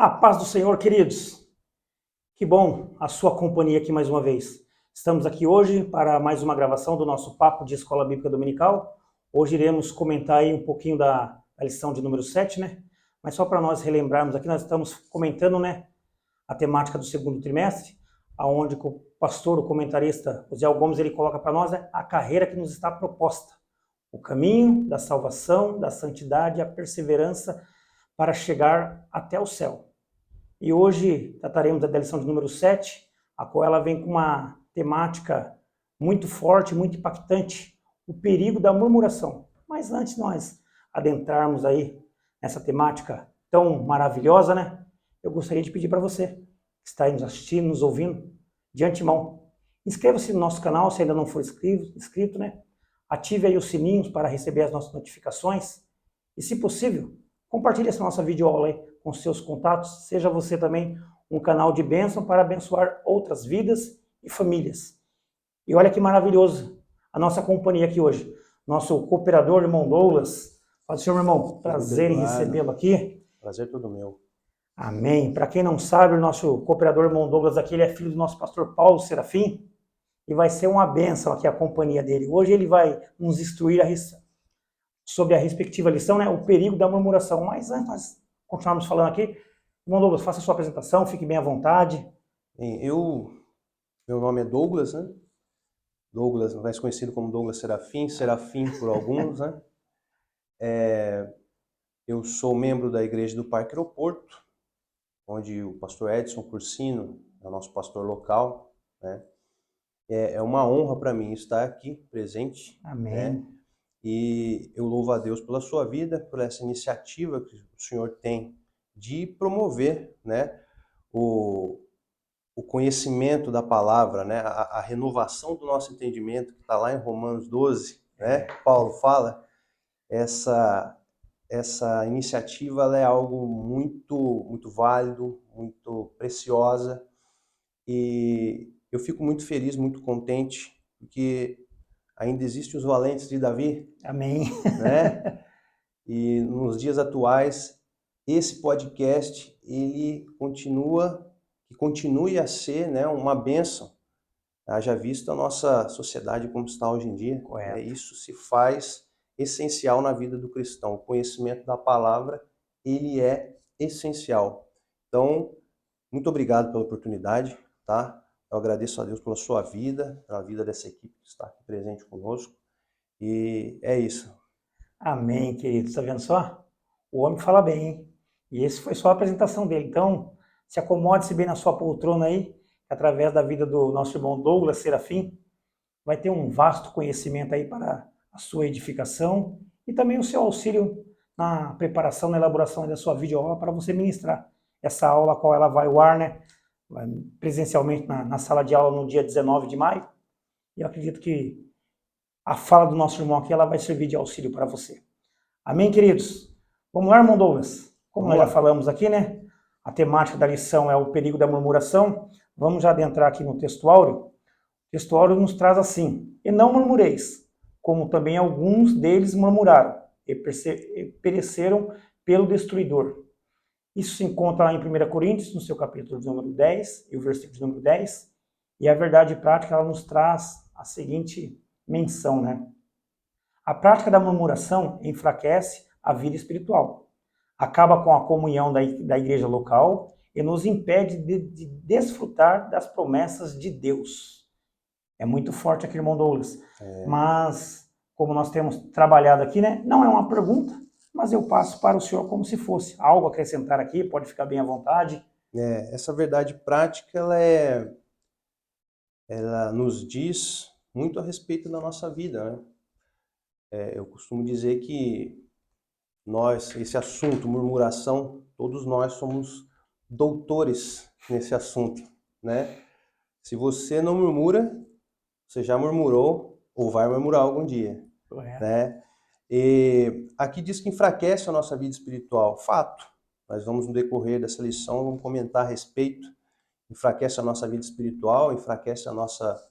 A paz do Senhor, queridos. Que bom a sua companhia aqui mais uma vez. Estamos aqui hoje para mais uma gravação do nosso Papo de Escola Bíblica Dominical. Hoje iremos comentar aí um pouquinho da lição de número 7, né? Mas só para nós relembrarmos aqui, nós estamos comentando, né, a temática do segundo trimestre, aonde o pastor, o comentarista, José Gomes, ele coloca para nós, né, a carreira que nos está proposta. O caminho da salvação, da santidade, a perseverança para chegar até o céu. E hoje trataremos da lição de número 7, a qual ela vem com uma temática muito forte, muito impactante, o perigo da murmuração. Mas antes de nós adentrarmos aí nessa temática tão maravilhosa, né? Eu gostaria de pedir para você, que está aí nos assistindo, nos ouvindo, de antemão, inscreva-se no nosso canal, se ainda não for inscrito, né? Ative aí os sininhos para receber as nossas notificações e, se possível, compartilhe essa nossa videoaula aí com seus contatos. Seja você também um canal de bênção para abençoar outras vidas e famílias. E olha que maravilhoso a nossa companhia aqui hoje. Nosso cooperador, irmão Douglas. Fala, senhor, meu irmão, prazer em recebê-lo aqui. Prazer todo meu. Amém. Para quem não sabe, o nosso cooperador, irmão Douglas, aqui, ele é filho do nosso pastor Paulo Serafim. E vai ser uma bênção aqui a companhia dele. Hoje ele vai nos instruir sobre a respectiva lição, né? O perigo da murmuração. Mas antes nós continuarmos falando aqui, irmão Douglas, faça a sua apresentação, fique bem à vontade. Bem, meu nome é Douglas, né? Douglas, mais conhecido como Douglas Serafim, Serafim por alguns, né? Eu sou membro da Igreja do Parque Aeroporto, onde o pastor Edson Cursino é o nosso pastor local, né? É uma honra para mim estar aqui presente. Amém. Né? E eu louvo a Deus pela sua vida, por essa iniciativa que o senhor tem de promover, né, o conhecimento da palavra, né, a renovação do nosso entendimento, que está lá em Romanos 12, né, Paulo fala, essa iniciativa ela é algo muito válido, muito preciosa, e eu fico muito feliz, muito contente, porque ainda existem os valentes de Davi. Amém. Né? E nos dias atuais, esse podcast, ele continue a ser, né, uma bênção, haja visto a nossa sociedade como está hoje em dia. Correto. Isso se faz essencial na vida do cristão. O conhecimento da palavra, ele é essencial. Então, muito obrigado pela oportunidade, tá? Eu agradeço a Deus pela sua vida, pela vida dessa equipe que está aqui presente conosco. E é isso. Amém, querido. Está vendo só? O homem fala bem, hein? E esse foi só a apresentação dele. Então, se acomode-se bem na sua poltrona aí, através da vida do nosso irmão Douglas Serafim, vai ter um vasto conhecimento aí para a sua edificação e também o seu auxílio na preparação, na elaboração da sua videoaula para você ministrar essa aula, a qual ela vai ao ar, né, presencialmente na sala de aula no dia 19 de maio. E eu acredito que a fala do nosso irmão aqui, ela vai servir de auxílio para você. Amém, queridos? Vamos lá, irmão Douglas? Como nós já falamos aqui, né? A temática da lição é o perigo da murmuração. Vamos já adentrar aqui no texto áureo. O texto áureo nos traz assim: e não murmureis, como também alguns deles murmuraram e pereceram pelo destruidor. Isso se encontra lá em 1 Coríntios, no seu capítulo de número 10, e o versículo de número 10. E a verdade prática, ela nos traz a seguinte menção, né? A prática da murmuração enfraquece a vida espiritual, acaba com a comunhão da igreja local e nos impede de desfrutar das promessas de Deus. É muito forte aqui, irmão Douglas. Mas, como nós temos trabalhado aqui, né? Não é uma pergunta, mas eu passo para o senhor como se fosse algo a acrescentar aqui, pode ficar bem à vontade. Essa verdade prática, ela nos diz muito a respeito da nossa vida, né? Eu costumo dizer que esse assunto, murmuração, todos nós somos doutores nesse assunto, né? Se você não murmura, você já murmurou ou vai murmurar algum dia, né? E aqui diz que enfraquece a nossa vida espiritual. Fato. Nós vamos, no decorrer dessa lição, vamos comentar a respeito. Enfraquece a nossa vida espiritual, enfraquece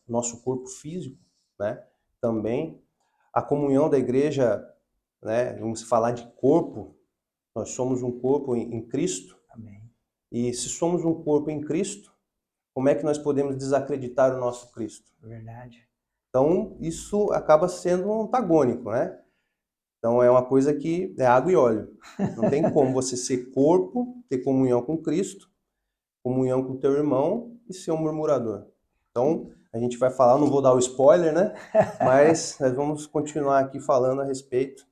nosso corpo físico, né? Também. A comunhão da igreja, né? Vamos falar de corpo. Nós somos um corpo em Cristo. Amém. E se somos um corpo em Cristo, como é que nós podemos desacreditar o nosso Cristo? Verdade. Então, isso acaba sendo antagônico, né? Então, é uma coisa que é água e óleo. Não tem como você ser corpo, ter comunhão com Cristo, comunhão com o teu irmão e ser um murmurador. Então, a gente vai falar, não vou dar o spoiler, né? Mas nós vamos continuar aqui falando a respeito.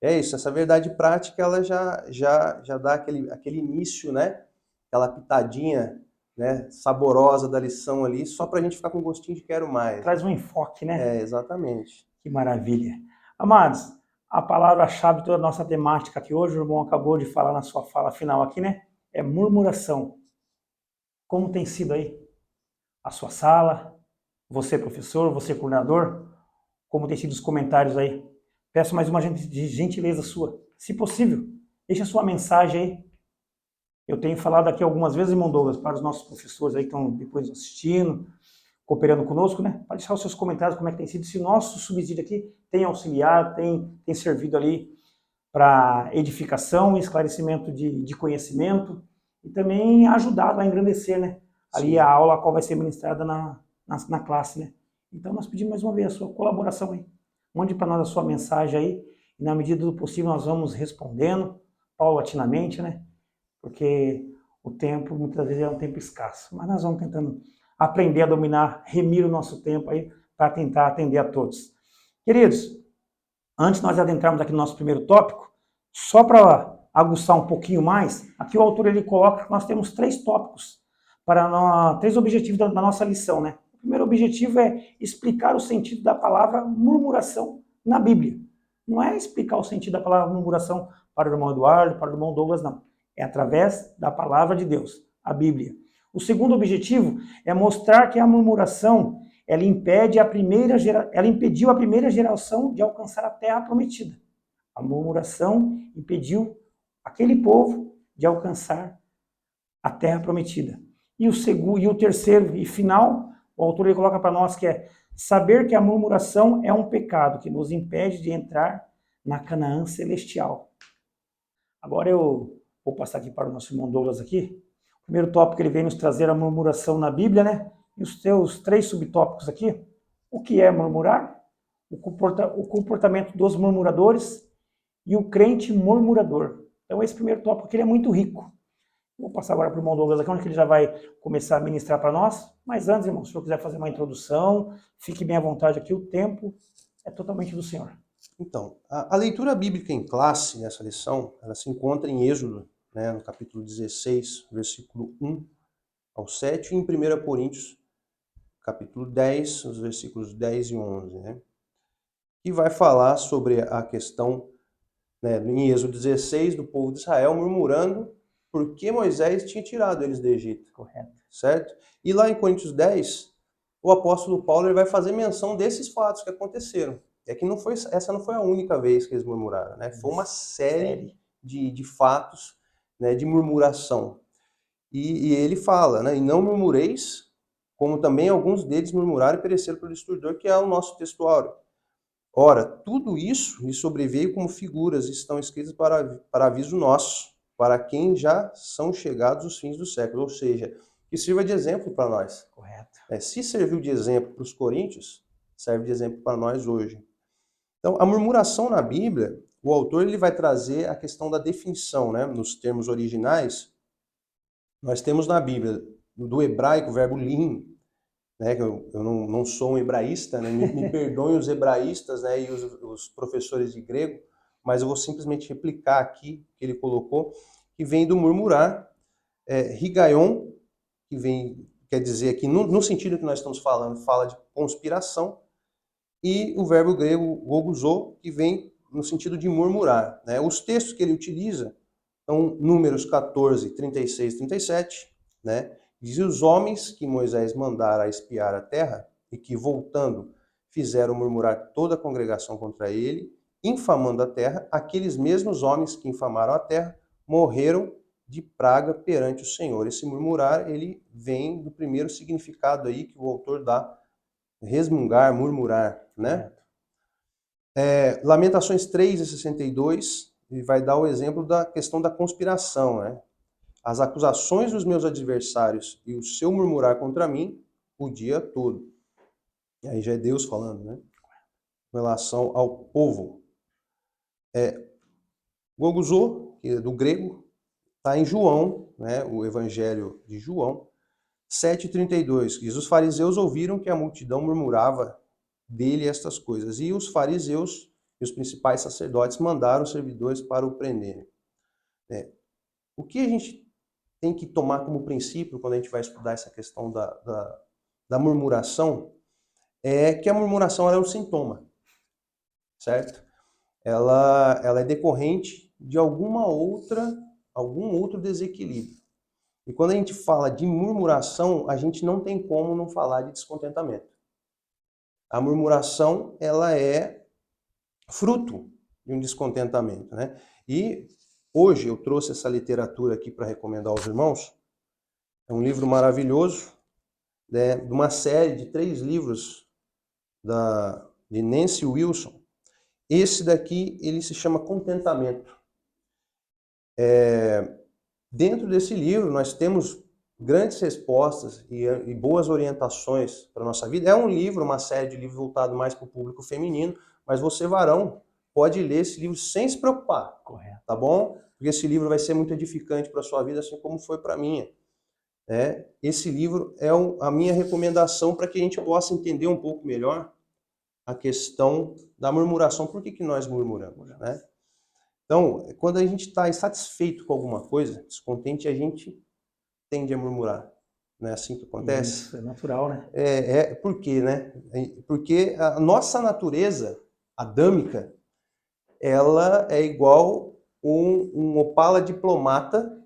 É isso, essa verdade prática, ela já dá aquele início, né? Aquela pitadinha, né, saborosa da lição ali, só para a gente ficar com gostinho de quero mais. Traz um enfoque, né? É, exatamente. Que maravilha. Amados, a palavra-chave de toda a nossa temática aqui hoje, o irmão acabou de falar na sua fala final aqui, né? É murmuração. Como tem sido aí a sua sala, você professor, você coordenador, como tem sido os comentários aí? Peço mais uma gentileza sua, se possível, deixe a sua mensagem aí. Eu tenho falado aqui algumas vezes, irmão Douglas, para os nossos professores aí que estão depois assistindo, cooperando conosco, né? Pode deixar os seus comentários, como é que tem sido, se o nosso subsídio aqui tem auxiliado, tem servido ali para edificação e esclarecimento de conhecimento e também ajudado a engrandecer, né? Ali Sim. a aula a qual vai ser ministrada na classe, né? Então nós pedimos mais uma vez a sua colaboração aí. Mande para nós a sua mensagem aí e na medida do possível nós vamos respondendo paulatinamente, né? Porque o tempo muitas vezes é um tempo escasso, mas nós vamos tentando aprender a dominar, remir o nosso tempo aí para tentar atender a todos. Queridos, antes de nós adentrarmos aqui no nosso primeiro tópico, só para aguçar um pouquinho mais, aqui o autor ele coloca que nós temos 3 tópicos, para 3 objetivos da nossa lição, né? O primeiro objetivo é explicar o sentido da palavra murmuração na Bíblia. Não é explicar o sentido da palavra murmuração para o irmão Eduardo, para o irmão Douglas, não. É através da palavra de Deus, a Bíblia. O segundo objetivo é mostrar que a murmuração ela impediu a primeira geração de alcançar a terra prometida. A murmuração impediu aquele povo de alcançar a terra prometida. E o terceiro e final, o autor ele coloca para nós que é saber que a murmuração é um pecado que nos impede de entrar na Canaã celestial. Agora eu vou passar aqui para o nosso irmão Douglas aqui. O primeiro tópico ele vem nos trazer a murmuração na Bíblia, né? E os teus 3 subtópicos aqui. O que é murmurar? O comportamento dos murmuradores e o crente murmurador. Então esse primeiro tópico aqui ele é muito rico. Vou passar agora para o irmão Douglas aqui, onde ele já vai começar a ministrar para nós. Mas antes, irmão, se o senhor quiser fazer uma introdução, fique bem à vontade aqui, o tempo é totalmente do senhor. Então, a leitura bíblica em classe, nessa lição, ela se encontra em Êxodo, né, no capítulo 16, versículo 1 ao 7, e em 1 Coríntios, capítulo 10, os versículos 10 e 11, né, que vai falar sobre a questão, né, em Êxodo 16, do povo de Israel murmurando porque Moisés tinha tirado eles do Egito. Correto. Certo? E lá em Coríntios 10, o apóstolo Paulo ele vai fazer menção desses fatos que aconteceram. É que essa não foi a única vez que eles murmuraram, né? Foi uma série de fatos, né, de murmuração. E ele fala, né? E não murmureis, como também alguns deles murmuraram e pereceram pelo destruidor, que é o nosso textuário. Ora, tudo isso lhe sobreveio como figuras e estão escritas para aviso nosso, para quem já são chegados os fins do século. Ou seja, que sirva de exemplo para nós. Correto. Se serviu de exemplo para os coríntios, serve de exemplo para nós hoje. Então, a murmuração na Bíblia, o autor ele vai trazer a questão da definição, né? Nos termos originais, nós temos na Bíblia, do hebraico, o verbo lim, né? Eu não sou um hebraísta, né? Me perdoem os hebraístas, né? E os professores de grego, mas eu vou simplesmente replicar aqui o que ele colocou, que vem do murmurar, rigaion, que quer dizer aqui, no sentido que nós estamos falando, fala de conspiração, e o verbo grego goguzo, que vem no sentido de murmurar, né? Os textos que ele utiliza são Números 14, 36 e 37, né? Diz: os homens que Moisés mandara a espiar a terra, e que, voltando, fizeram murmurar toda a congregação contra ele, infamando a terra, aqueles mesmos homens que infamaram a terra morreram de praga perante o Senhor. Esse murmurar, ele vem do primeiro significado aí que o autor dá, resmungar, murmurar, né? Lamentações 3 e 62, ele vai dar o exemplo da questão da conspiração, né? as acusações dos meus adversários e o seu murmurar contra mim o dia todo. E aí já é Deus falando, né? Com relação ao povo. Goguzô, que é do grego, está em João, né? O Evangelho de João, 7,32, diz: os fariseus ouviram que a multidão murmurava dele estas coisas, e os fariseus e os principais sacerdotes mandaram os servidores para o prenderem. O que a gente tem que tomar como princípio quando a gente vai estudar essa questão da murmuração é que a murmuração é um sintoma, certo? Ela é decorrente de algum outro desequilíbrio. E quando a gente fala de murmuração, a gente não tem como não falar de descontentamento. A murmuração, ela é fruto de um descontentamento, né? E hoje eu trouxe essa literatura aqui para recomendar aos irmãos. É um livro maravilhoso, né, de uma série de 3 livros de Nancy Wilson. Esse daqui, ele se chama Contentamento. Dentro desse livro, nós temos grandes respostas e boas orientações para a nossa vida. É um livro, uma série de livros voltado mais para o público feminino, mas você, varão, pode ler esse livro sem se preocupar. Correto. Tá bom? Porque esse livro vai ser muito edificante para a sua vida, assim como foi para a minha. Esse livro é a minha recomendação para que a gente possa entender um pouco melhor a questão da murmuração. Por que nós murmuramos, né? Então, quando a gente está insatisfeito com alguma coisa, descontente, a gente tende a murmurar. Não é assim que acontece? Isso, é natural, né? Por quê, né? Porque a nossa natureza adâmica, ela é igual um Opala diplomata,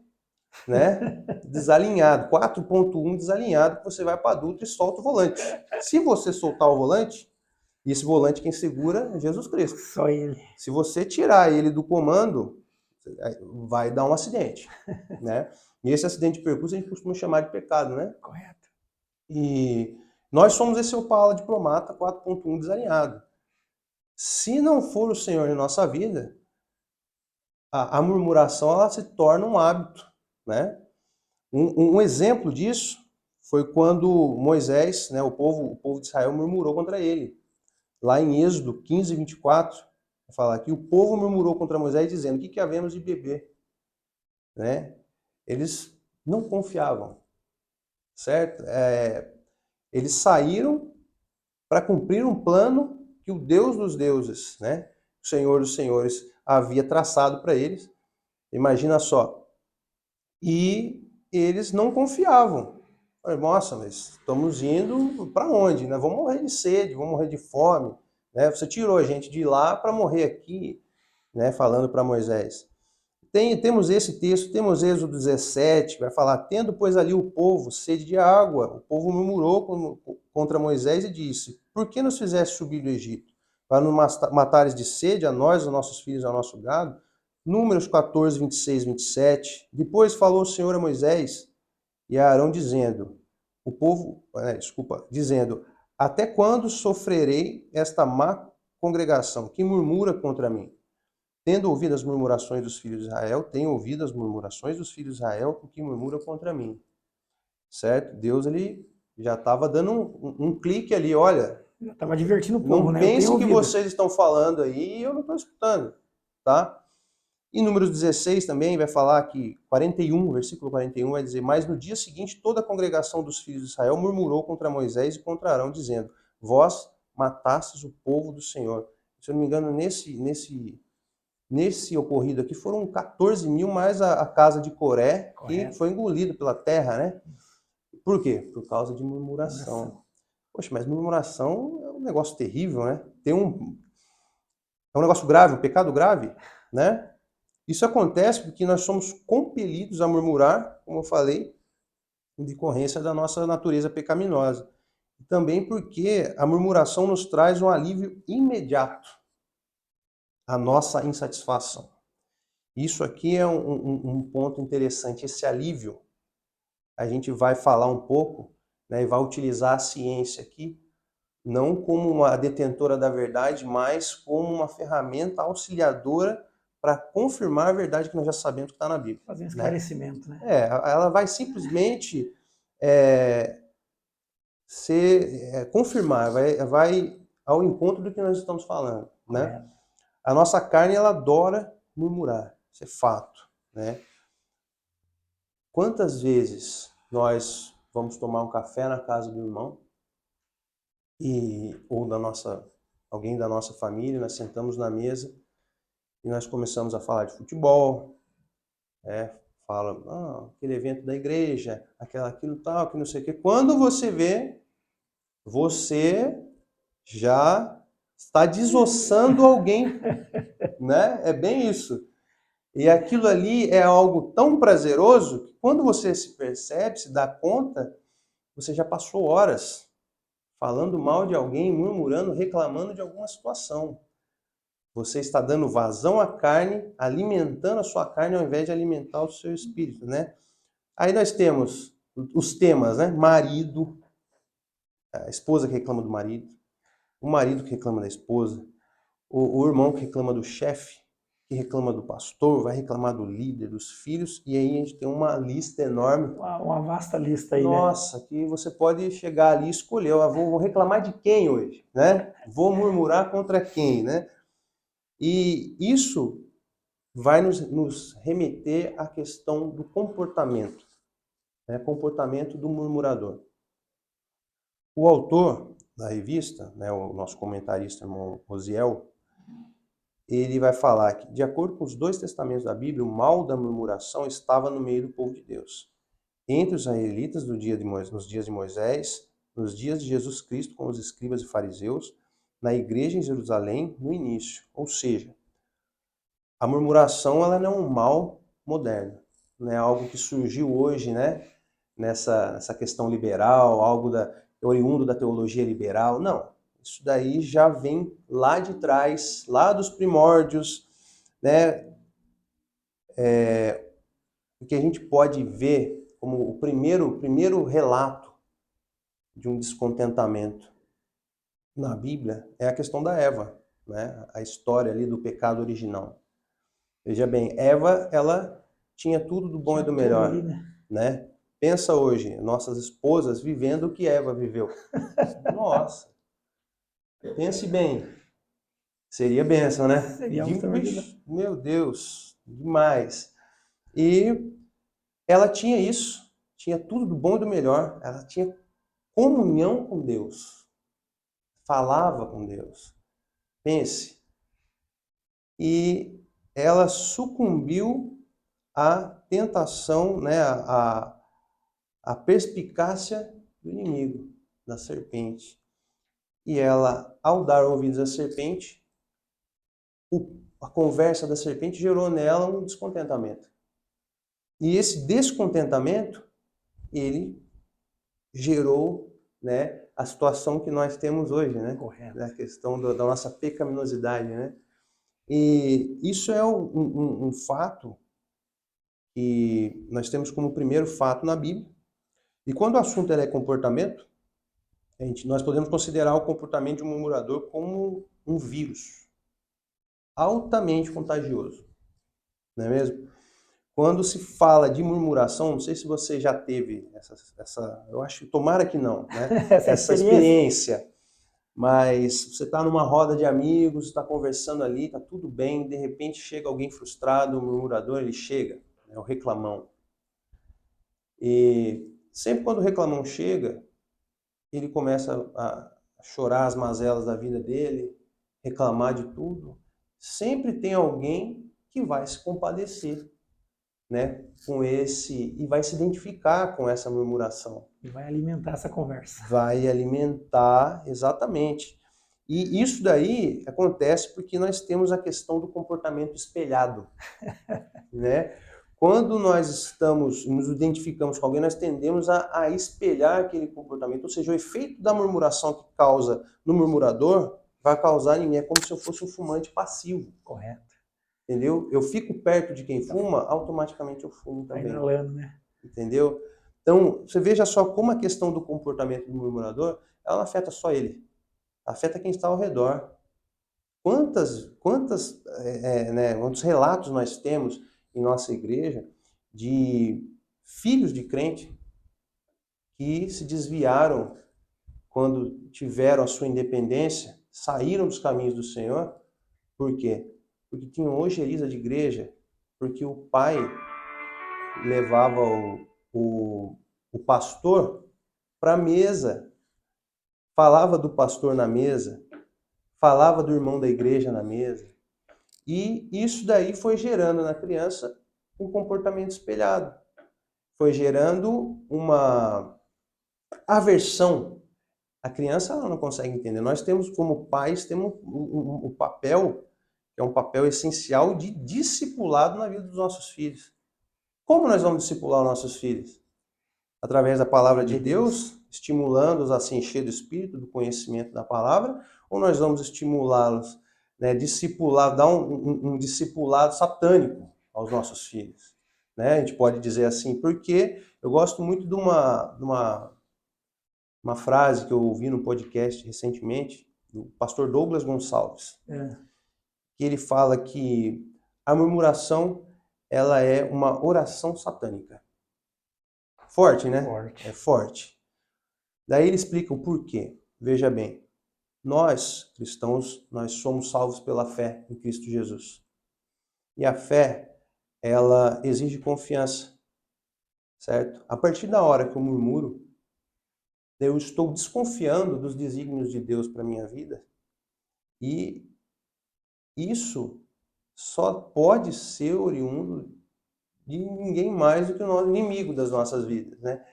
né? Desalinhado, 4.1 desalinhado, que você vai para adulto e solta o volante. Se você soltar o volante, e esse volante quem segura é Jesus Cristo. Só ele. Se você tirar ele do comando, vai dar um acidente, né? E esse acidente de percurso a gente costuma chamar de pecado, né? Correto. E nós somos esse Opala diplomata 4.1 desalinhado. Se não for o Senhor em nossa vida, a murmuração ela se torna um hábito, né? Um exemplo disso foi quando Moisés, né, o povo de Israel murmurou contra ele. Lá em Êxodo 15, 24, vai falar que o povo murmurou contra Moisés dizendo: o que havemos de beber? Né? Eles não confiavam, certo? Eles saíram para cumprir um plano que o Deus dos deuses, né, o Senhor dos senhores, havia traçado para eles. Imagina só. E eles não confiavam. Nossa, mas estamos indo para onde? Né? Vamos morrer de sede, vamos morrer de fome. Né? Você tirou a gente de lá para morrer aqui, né? Falando para Moisés. Temos esse texto, temos Êxodo 17, vai falar: tendo, pois, ali o povo sede de água, o povo murmurou contra Moisés e disse: por que nos fizeste subir do Egito? Para nos matares de sede a nós, aos nossos filhos, ao nosso gado? Números 14, 26, 27. Depois falou o Senhor a Moisés e a Arão dizendo: dizendo: até quando sofrerei esta má congregação que murmura contra mim? Tendo ouvido as murmurações dos filhos de Israel, tenho ouvido as murmurações dos filhos de Israel que murmuram contra mim. Certo? Deus ele já estava dando um clique ali, olha. Estava divertindo o povo, não né? Não pense que vocês estão falando aí e eu não estou escutando, tá? Em Números 16 também vai falar que 41, versículo 41 vai dizer: mas no dia seguinte toda a congregação dos filhos de Israel murmurou contra Moisés e contra Arão, dizendo: vós matastes o povo do Senhor. Se eu não me engano, nesse ocorrido aqui foram 14 mil mais a casa de Coré, que foi engolido pela terra, né? Por quê? Por causa de murmuração. Poxa, mas murmuração é um negócio terrível, né? É um negócio grave, um pecado grave, né? Isso acontece porque nós somos compelidos a murmurar, como eu falei, em decorrência da nossa natureza pecaminosa. E também porque a murmuração nos traz um alívio imediato à nossa insatisfação. Isso aqui é um ponto interessante, esse alívio. A gente vai falar um pouco, né, e vai utilizar a ciência aqui, não como uma detentora da verdade, mas como uma ferramenta auxiliadora para confirmar a verdade que nós já sabemos que está na Bíblia. Fazer um Né? esclarecimento, né? Ela vai simplesmente confirmar, vai ao encontro do que nós estamos falando. Né? Correto. A nossa carne, ela adora murmurar, isso é fato. Né? Quantas vezes nós vamos tomar um café na casa do irmão ou alguém da nossa família, nós sentamos na mesa e nós começamos a falar de futebol, fala, aquele evento da igreja, aquilo tal, que não sei o quê. Quando você vê, você já está desossando alguém, né? É bem isso. E aquilo ali é algo tão prazeroso que quando você se percebe, se dá conta, você já passou horas falando mal de alguém, murmurando, reclamando de alguma situação. Você está dando vazão à carne, alimentando a sua carne ao invés de alimentar o seu espírito, né? Aí nós temos os temas, né? Marido, a esposa que reclama do marido, o marido que reclama da esposa, o irmão que reclama do chefe, que reclama do pastor, vai reclamar do líder, dos filhos, e aí a gente tem uma lista enorme. Uma vasta lista aí, Nossa, né? Que você pode chegar ali e escolher, eu vou reclamar de quem hoje, né? Vou murmurar contra quem, né? E isso vai nos remeter à questão do comportamento, né? Comportamento do murmurador. O autor da revista, né, o nosso comentarista, irmão Rosiel, ele vai falar que, de acordo com os dois testamentos da Bíblia, o mal da murmuração estava no meio do povo de Deus. Entre os israelitas nos dias de Moisés, nos dias de Jesus Cristo com os escribas e fariseus, na igreja em Jerusalém, no início. Ou seja, a murmuração ela não é um mal moderno, não é algo que surgiu hoje, né, nessa questão liberal, oriundo da teologia liberal. Não, isso daí já vem lá de trás, lá dos primórdios, né? O que a gente pode ver como o primeiro relato de um descontentamento na Bíblia é a questão da Eva, né? A história ali do pecado original. Veja bem, Eva, ela tinha tudo do bom e do melhor, ali, né? Pensa hoje, nossas esposas vivendo o que Eva viveu. Nossa, pense bem. Seria bênção, né? Seria meu Deus, demais. E ela tinha isso, tinha tudo do bom e do melhor. Ela tinha comunhão com Deus. Falava com Deus. Pense. E ela sucumbiu à tentação, né, à perspicácia do inimigo, da serpente. E ela, ao dar ouvidos à serpente, a conversa da serpente gerou nela um descontentamento. E esse descontentamento, ele gerou, né, a situação que nós temos hoje, né? Correto. A questão da nossa pecaminosidade, né? E isso é um fato que nós temos como primeiro fato na Bíblia. E quando o assunto é comportamento, nós podemos considerar o comportamento de um murmurador como um vírus altamente contagioso, não é mesmo? Quando se fala de murmuração, não sei se você já teve eu acho, tomara que não, né? essa experiência, mas você está numa roda de amigos, está conversando ali, está tudo bem, de repente chega alguém frustrado, o murmurador, ele chega, é o reclamão. E sempre quando o reclamão chega, ele começa a chorar as mazelas da vida dele, reclamar de tudo. Sempre tem alguém que vai se compadecer, né, e vai se identificar com essa murmuração. E vai alimentar essa conversa. Vai alimentar, exatamente. E isso daí acontece porque nós temos a questão do comportamento espelhado, né? Quando nós nos identificamos com alguém, nós tendemos a espelhar aquele comportamento. Ou seja, o efeito da murmuração que causa no murmurador vai causar em mim. É como se eu fosse um fumante passivo. Correto. Entendeu? Eu fico perto de quem fuma, automaticamente eu fumo também. Vai inalando, né? Entendeu? Então, você veja só como a questão do comportamento do murmurador, ela não afeta só ele. Afeta quem está ao redor. quantos relatos nós temos em nossa igreja de filhos de crente que se desviaram quando tiveram a sua independência, saíram dos caminhos do Senhor. Por quê? Porque tinham ojeriza de igreja, porque o pai levava o pastor para a mesa, falava do pastor na mesa, falava do irmão da igreja na mesa. E isso daí foi gerando na criança um comportamento espelhado. Foi gerando uma aversão. A criança ela não consegue entender. Nós temos, como pais, temos um papel, que é um papel essencial de discipulado na vida dos nossos filhos. Como nós vamos discipular os nossos filhos? Através da palavra de Deus, estimulando-os a se encher do Espírito, do conhecimento da palavra, ou nós vamos estimulá-los, né, discipular, dar um discipulado satânico aos nossos filhos? Né? A gente pode dizer assim, porque eu gosto muito de uma frase que eu ouvi no podcast recentemente, do pastor Douglas Gonçalves, que ele fala que a murmuração ela é uma oração satânica. Forte, né? Forte. É forte. Daí ele explica o porquê. Veja bem, nós, cristãos, nós somos salvos pela fé em Cristo Jesus. E a fé, ela exige confiança, certo? A partir da hora que eu murmuro, eu estou desconfiando dos desígnios de Deus para a minha vida. E isso só pode ser oriundo de ninguém mais do que o nosso inimigo das nossas vidas, né?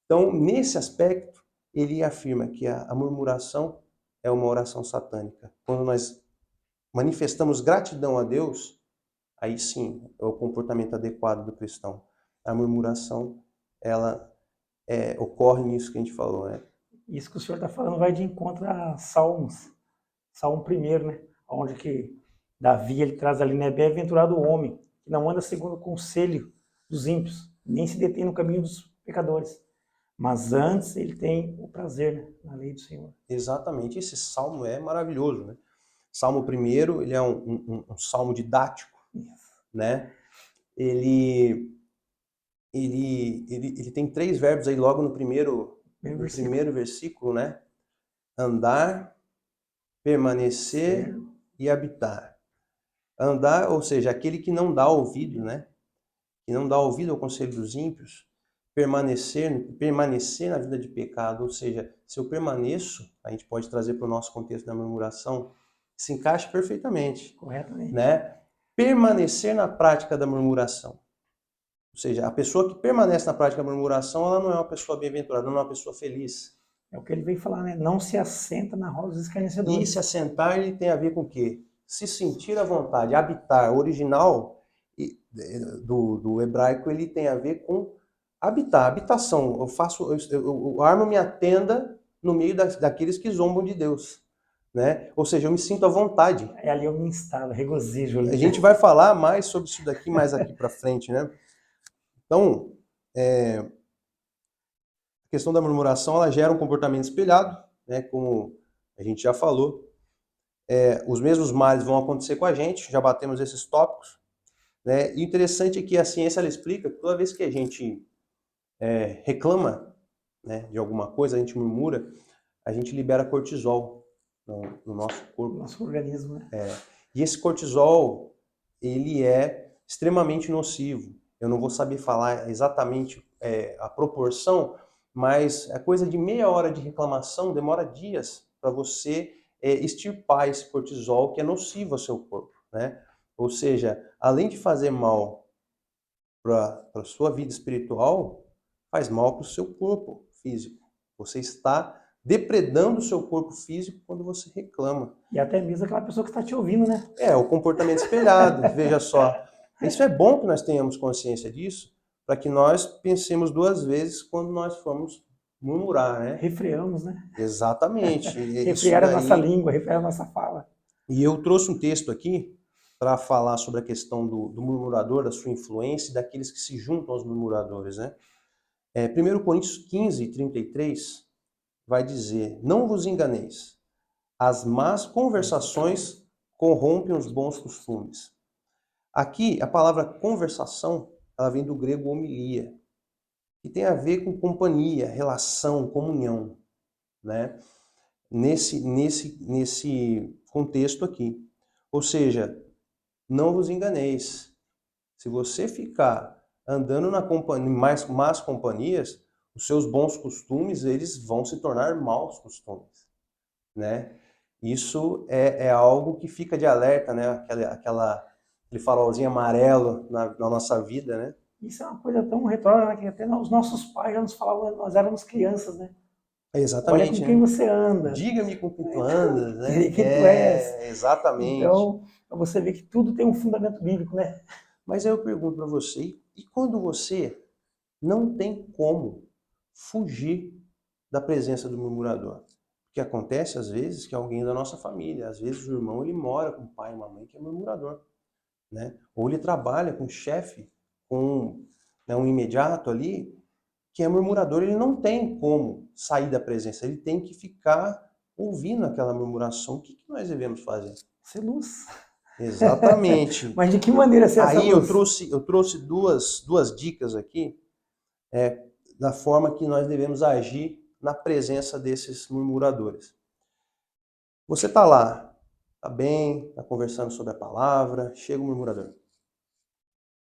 Então, nesse aspecto, ele afirma que a murmuração é uma oração satânica. Quando nós manifestamos gratidão a Deus, aí sim é o comportamento adequado do cristão. A murmuração, ela ocorre nisso que a gente falou, né? Isso que o senhor está falando vai de encontro a Salmos. Salmo 1, né? Onde que Davi ele traz ali, né? Bem-aventurado o homem, que não anda segundo o conselho dos ímpios, nem se detém no caminho dos pecadores. Mas antes ele tem o prazer, né, na lei do Senhor. Exatamente. Esse salmo é maravilhoso, né? Salmo 1, ele é um salmo didático, né? Ele tem 3 verbos aí logo no primeiro versículo, né? Andar, permanecer e habitar. Andar, ou seja, aquele que não dá ouvido, né? Que não dá ouvido ao conselho dos ímpios. Permanecer na vida de pecado, ou seja, se eu permaneço, a gente pode trazer para o nosso contexto da murmuração, se encaixa perfeitamente. Corretamente. Né? Permanecer na prática da murmuração. Ou seja, a pessoa que permanece na prática da murmuração, ela não é uma pessoa bem-aventurada, não é uma pessoa feliz. É o que ele veio falar, né? Não se assenta na roda dos escarnecedores. E se assentar, ele tem a ver com o quê? Se sentir à vontade, habitar. O original do hebraico, ele tem a ver com habitar, habitação. Eu armo minha tenda no meio daqueles que zombam de Deus. Né? Ou seja, eu me sinto à vontade. É ali eu me instalo, regozijo. A gente vai falar mais sobre isso daqui mais aqui para frente, né? Então, a questão da murmuração, ela gera um comportamento espelhado, né? Como a gente já falou. Os mesmos males vão acontecer com a gente, já batemos esses tópicos. Né? E o interessante é que a ciência ela explica que toda vez que a gente reclama, né, de alguma coisa, a gente murmura, a gente libera cortisol no nosso corpo. No nosso organismo, né? E esse cortisol, ele é extremamente nocivo. Eu não vou saber falar exatamente a proporção, mas a coisa de meia hora de reclamação demora dias para você extirpar esse cortisol que é nocivo ao seu corpo, né? Ou seja, além de fazer mal para a sua vida espiritual, faz mal para o seu corpo físico. Você está depredando o seu corpo físico quando você reclama. E até mesmo aquela pessoa que está te ouvindo, né? O comportamento espelhado, veja só. Isso é bom que nós tenhamos consciência disso, para que nós pensemos 2 vezes quando nós formos murmurar, né? Refreamos, né? Exatamente. Refrear a nossa língua, refrear a nossa fala. E eu trouxe um texto aqui para falar sobre a questão do murmurador, da sua influência e daqueles que se juntam aos murmuradores, né? 1 Coríntios 15, 33 vai dizer: não vos enganeis, as más conversações corrompem os bons costumes. Aqui, a palavra conversação, ela vem do grego homilia, que tem a ver com companhia, relação, comunhão, né? Nesse contexto aqui. Ou seja, não vos enganeis. Se você ficar andando na companhia, más companhias, os seus bons costumes, eles vão se tornar maus costumes, né? Isso é algo que fica de alerta, né? Aquele farolzinho amarelo na nossa vida, né? Isso é uma coisa tão retrógrada, né, que até os nossos pais já nos falavam, nós éramos crianças, né? Olha com Exatamente, quem né? você anda, Diga-me com quem tu andas, né? quem tu és. Exatamente. Então, você vê que tudo tem um fundamento bíblico, né? Mas aí eu pergunto para você, e quando você não tem como fugir da presença do murmurador? Porque acontece às vezes que alguém da nossa família, às vezes o irmão ele mora com o pai e uma mãe que é murmurador, né? Ou ele trabalha com um chefe, com, né, um imediato ali, que é murmurador, ele não tem como sair da presença, ele tem que ficar ouvindo aquela murmuração. O que nós devemos fazer? Ser luz. Exatamente. Mas de que maneira ser essa Aí luz? eu trouxe duas dicas aqui, da forma que nós devemos agir na presença desses murmuradores. Você está lá, está bem, está conversando sobre a palavra, chega o murmurador.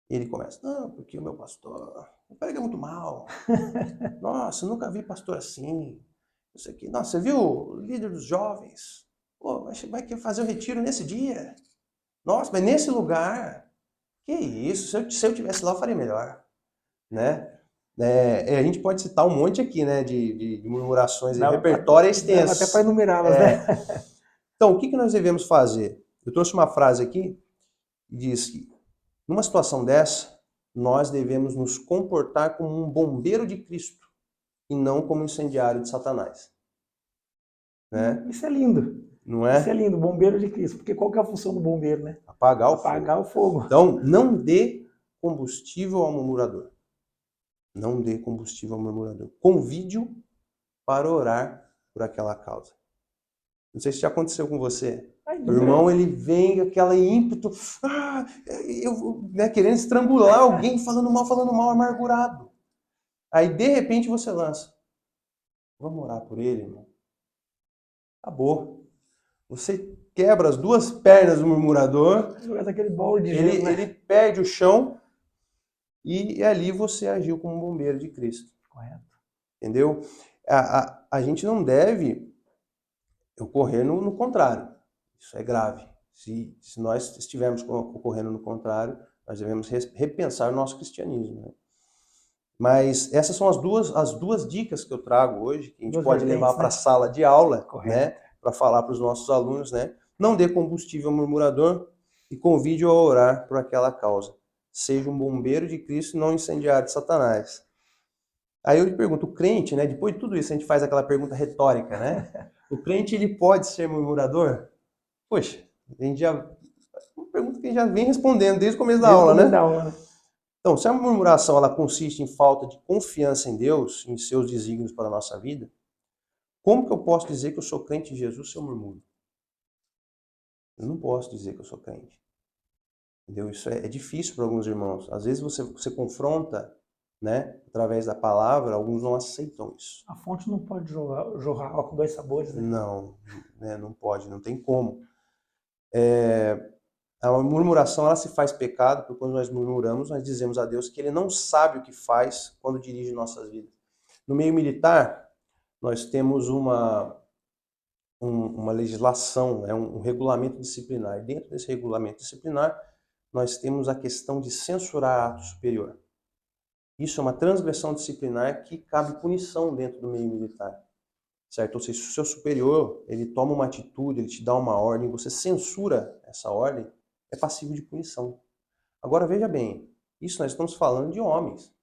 Ele começa, não, porque o meu pastor prega muito mal. Nossa, eu nunca vi pastor assim. Isso aqui. Nossa, você viu o líder dos jovens? Pô, vai querer fazer o retiro nesse dia? Nossa, mas nesse lugar? Que isso, se eu tivesse lá eu faria melhor, né? A gente pode citar um monte aqui, né, de murmurações, o repertório é Dava até para extenso. enumerá-las, né? Então, o que nós devemos fazer? Eu trouxe uma frase aqui que diz que, numa situação dessa, nós devemos nos comportar como um bombeiro de Cristo e não como um incendiário de Satanás. Né? Isso é lindo. Não Isso é é? lindo, bombeiro de Cristo. Porque qual que é a função do bombeiro, né? Apagar o fogo. Apagar o fogo. Então, não dê combustível ao murmurador. Não dê combustível ao murmurador. Convide-o para orar por aquela causa. Não sei se já aconteceu com você. O irmão, ele vem com aquela ímpeto, né, querendo estrangular alguém, falando mal, amargurado. Aí, de repente, você lança. Vamos orar por ele, irmão. Acabou. Você quebra as duas pernas do murmurador, aquele bolo de gelo, né? ele perde o chão e ali você agiu como um bombeiro de Cristo. Correto. Entendeu? A gente não deve ocorrer no contrário. Isso é grave. Se nós estivermos ocorrendo no contrário, nós devemos repensar o nosso cristianismo. Né? Mas essas são as duas dicas que eu trago hoje, que a gente pode levar para a sala de aula, né? Para falar para os nossos alunos, né? Não dê combustível ao murmurador e convide-o a orar por aquela causa. Seja um bombeiro de Cristo e não um incendiário de Satanás. Aí eu lhe pergunto, o crente, né? Depois de tudo isso, a gente faz aquela pergunta retórica, né? O crente, ele pode ser murmurador? Poxa, a gente uma pergunta que a gente já vem respondendo desde o começo da aula, né? Então, se a murmuração ela consiste em falta de confiança em Deus, em seus desígnios para a nossa vida, como que eu posso dizer que eu sou crente em Jesus se eu murmuro? Eu não posso dizer que eu sou crente. Entendeu? Isso é difícil para alguns irmãos. Às vezes você confronta, né, através da palavra, alguns não aceitam isso. A fonte não pode jorrar água com dois sabores, né? Não, né, não pode, não tem como. A murmuração ela se faz pecado, porque quando nós murmuramos, nós dizemos a Deus que Ele não sabe o que faz quando dirige nossas vidas. No meio militar, nós temos uma legislação, um regulamento disciplinar. E dentro desse regulamento disciplinar, nós temos a questão de censurar ato superior. Isso é uma transgressão disciplinar que cabe punição dentro do meio militar. Certo? Ou seja, se o seu superior ele toma uma atitude, ele te dá uma ordem, você censura essa ordem, é passível de punição. Agora veja bem, isso nós estamos falando de homens.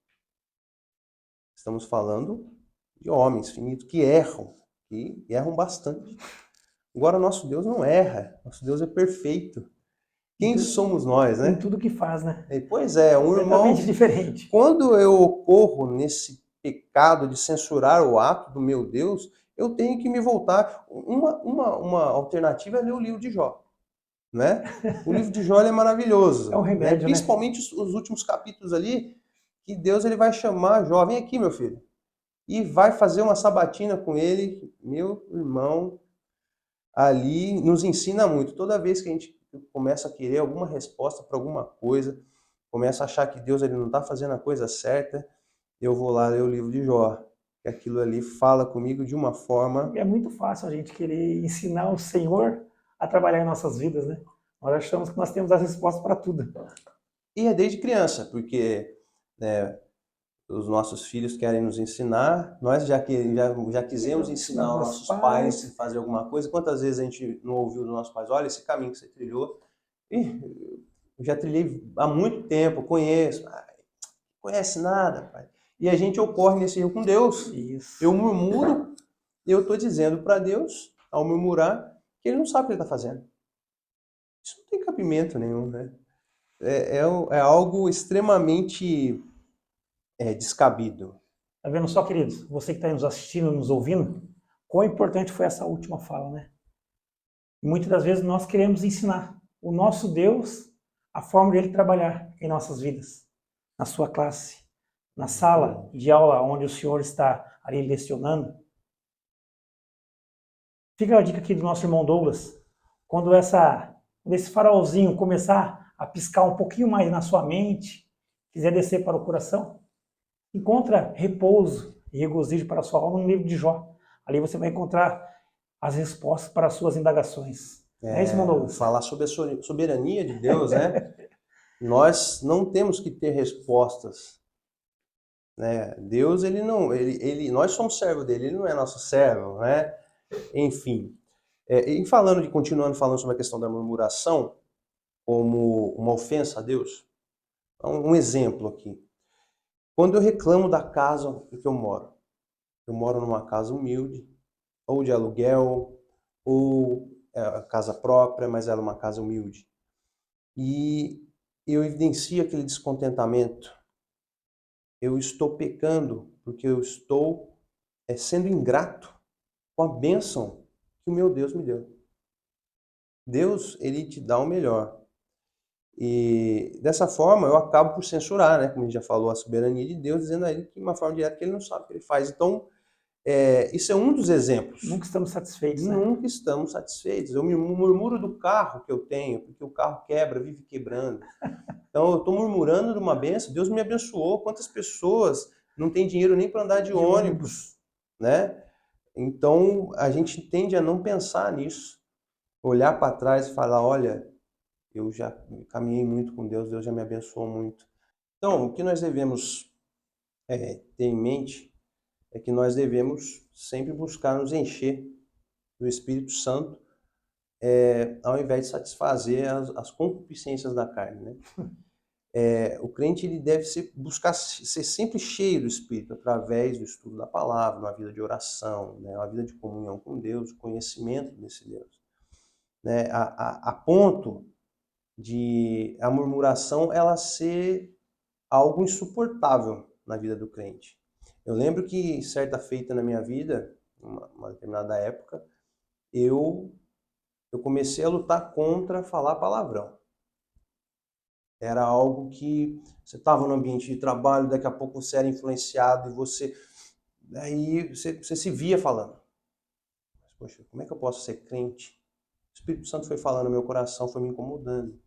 Estamos falando de homens finitos que erram bastante. Agora nosso Deus não erra, nosso Deus é perfeito. Quem somos nós, né? Em tudo que faz, né? Pois é, um irmão diferente. Quando eu ocorro nesse pecado de censurar o ato do meu Deus, eu tenho que me voltar. Uma alternativa é ler o livro de Jó. né? O livro de Jó ele é maravilhoso, É um remédio, né? Principalmente os últimos capítulos ali, que Deus ele vai chamar Jó, vem aqui, meu filho, e vai fazer uma sabatina com ele, meu irmão, ali nos ensina muito. Toda vez que a gente começa a querer alguma resposta para alguma coisa, começa a achar que Deus ele não está fazendo a coisa certa, eu vou lá ler o livro de Jó, que aquilo ali fala comigo de uma forma. E é muito fácil a gente querer ensinar o Senhor a trabalhar em nossas vidas, né? Nós achamos que nós temos as respostas para tudo. E é desde criança, porque né, os nossos filhos querem nos ensinar, nós já quisemos ensinar os nossos pais a fazer alguma coisa. Quantas vezes a gente não ouviu dos nossos pais, olha, esse caminho que você trilhou, eu já trilhei há muito tempo, conheço. Conhece nada, pai. E a gente ocorre nesse erro com Deus. Isso. Eu murmuro, eu estou dizendo para Deus, ao murmurar, que ele não sabe o que ele está fazendo. Isso não tem cabimento nenhum, né? É algo extremamente descabido. Tá vendo só, queridos? Você que está nos assistindo, nos ouvindo, quão importante foi essa última fala, né? E muitas das vezes nós queremos ensinar o nosso Deus a forma dele trabalhar em nossas vidas, na sua classe, na sala de aula onde o Senhor está ali lecionando. Fica a dica aqui do nosso irmão Douglas. Quando esse farolzinho começar a piscar um pouquinho mais na sua mente, quiser descer para o coração, encontra repouso e regozijo para a sua alma no livro de Jó. Ali você vai encontrar as respostas para as suas indagações. É isso, irmão Douglas? Falar sobre a soberania de Deus, né? Nós não temos que ter respostas. Né? Deus, ele não, nós somos servo dele, ele não é nosso servo, né? Enfim. E continuando falando sobre a questão da murmuração como uma ofensa a Deus, um exemplo aqui. Quando eu reclamo da casa em que eu moro numa casa humilde, ou de aluguel, ou casa própria, mas ela é uma casa humilde. E eu evidencio aquele descontentamento. Eu estou pecando porque eu estou sendo ingrato com a bênção que o meu Deus me deu. Deus, ele te dá o melhor. E dessa forma eu acabo por censurar, né? Como a gente já falou, a soberania de Deus, dizendo a ele que de uma forma direta que ele não sabe o que ele faz. Então, isso é um dos exemplos. Nunca estamos satisfeitos, né? Nunca estamos satisfeitos. Eu me murmuro do carro que eu tenho, porque o carro quebra, vive quebrando. Então eu estou murmurando de uma bênção, Deus me abençoou. Quantas pessoas não têm dinheiro nem para andar de ônibus, né? Então a gente tende a não pensar nisso. Olhar para trás e falar, olha, eu já caminhei muito com Deus, Deus já me abençoou muito. Então, o que nós devemos ter em mente é que nós devemos sempre buscar nos encher do Espírito Santo, ao invés de satisfazer as concupiscências da carne, né? O crente ele deve buscar ser sempre cheio do Espírito, através do estudo da palavra, uma vida de oração, né? Uma vida de comunhão com Deus, conhecimento desse Deus. Né? A ponto de a murmuração ela ser algo insuportável na vida do crente. Eu lembro que certa feita na minha vida, uma determinada época, eu comecei a lutar contra falar palavrão. Era algo que você estava no ambiente de trabalho, daqui a pouco você era influenciado e você se via falando. Mas, poxa, como é que eu posso ser crente? O Espírito Santo foi falando no meu coração, foi me incomodando.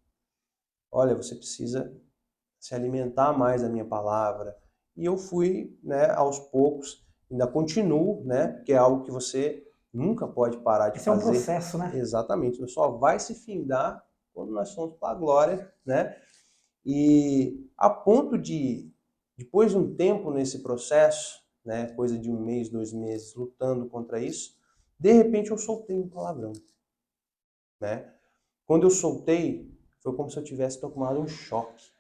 Olha, você precisa se alimentar mais da minha palavra. E eu fui, né, aos poucos, ainda continuo, né, porque é algo que você nunca pode parar de fazer. Esse é um processo, né? Exatamente. Só vai se findar quando nós formos para a glória, né? E a ponto de, depois de um tempo nesse processo, né, coisa de 1 mês, 2 meses, lutando contra isso, de repente eu soltei um palavrão. Né? Quando eu soltei, foi como se eu tivesse tomado um choque.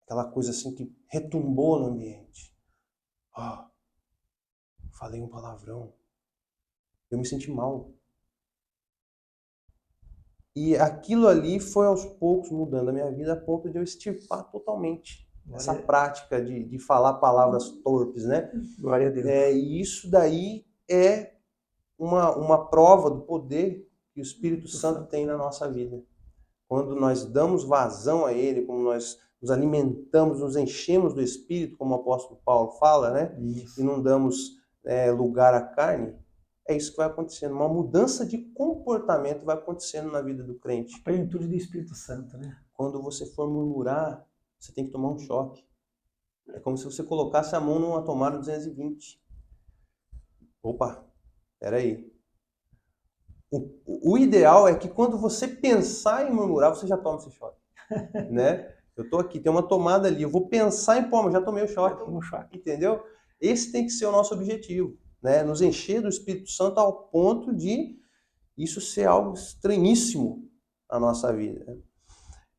Aquela coisa assim que retumbou no ambiente. Falei um palavrão. Eu me senti mal. E aquilo ali foi aos poucos mudando a minha vida a ponto de eu extirpar totalmente essa prática de falar palavras torpes, né? Glória a Deus. E isso daí é uma prova do poder que o Espírito Santo tem na nossa vida. Quando nós damos vazão a ele, como nós nos alimentamos, nos enchemos do Espírito, como o apóstolo Paulo fala, né? Isso. E não damos lugar à carne, é isso que vai acontecendo. Uma mudança de comportamento vai acontecendo na vida do crente. A plenitude do Espírito Santo, né? Quando você for murmurar, você tem que tomar um choque. É como se você colocasse a mão numa tomada 220. Opa, peraí. O ideal é que quando você pensar em murmurar, você já toma esse choque. Né? Eu tô aqui, tem uma tomada ali, eu vou pensar em pô, mas já tomei o choque. Entendeu? Esse tem que ser o nosso objetivo. Né? Nos encher do Espírito Santo ao ponto de isso ser algo estranhíssimo na nossa vida. Né?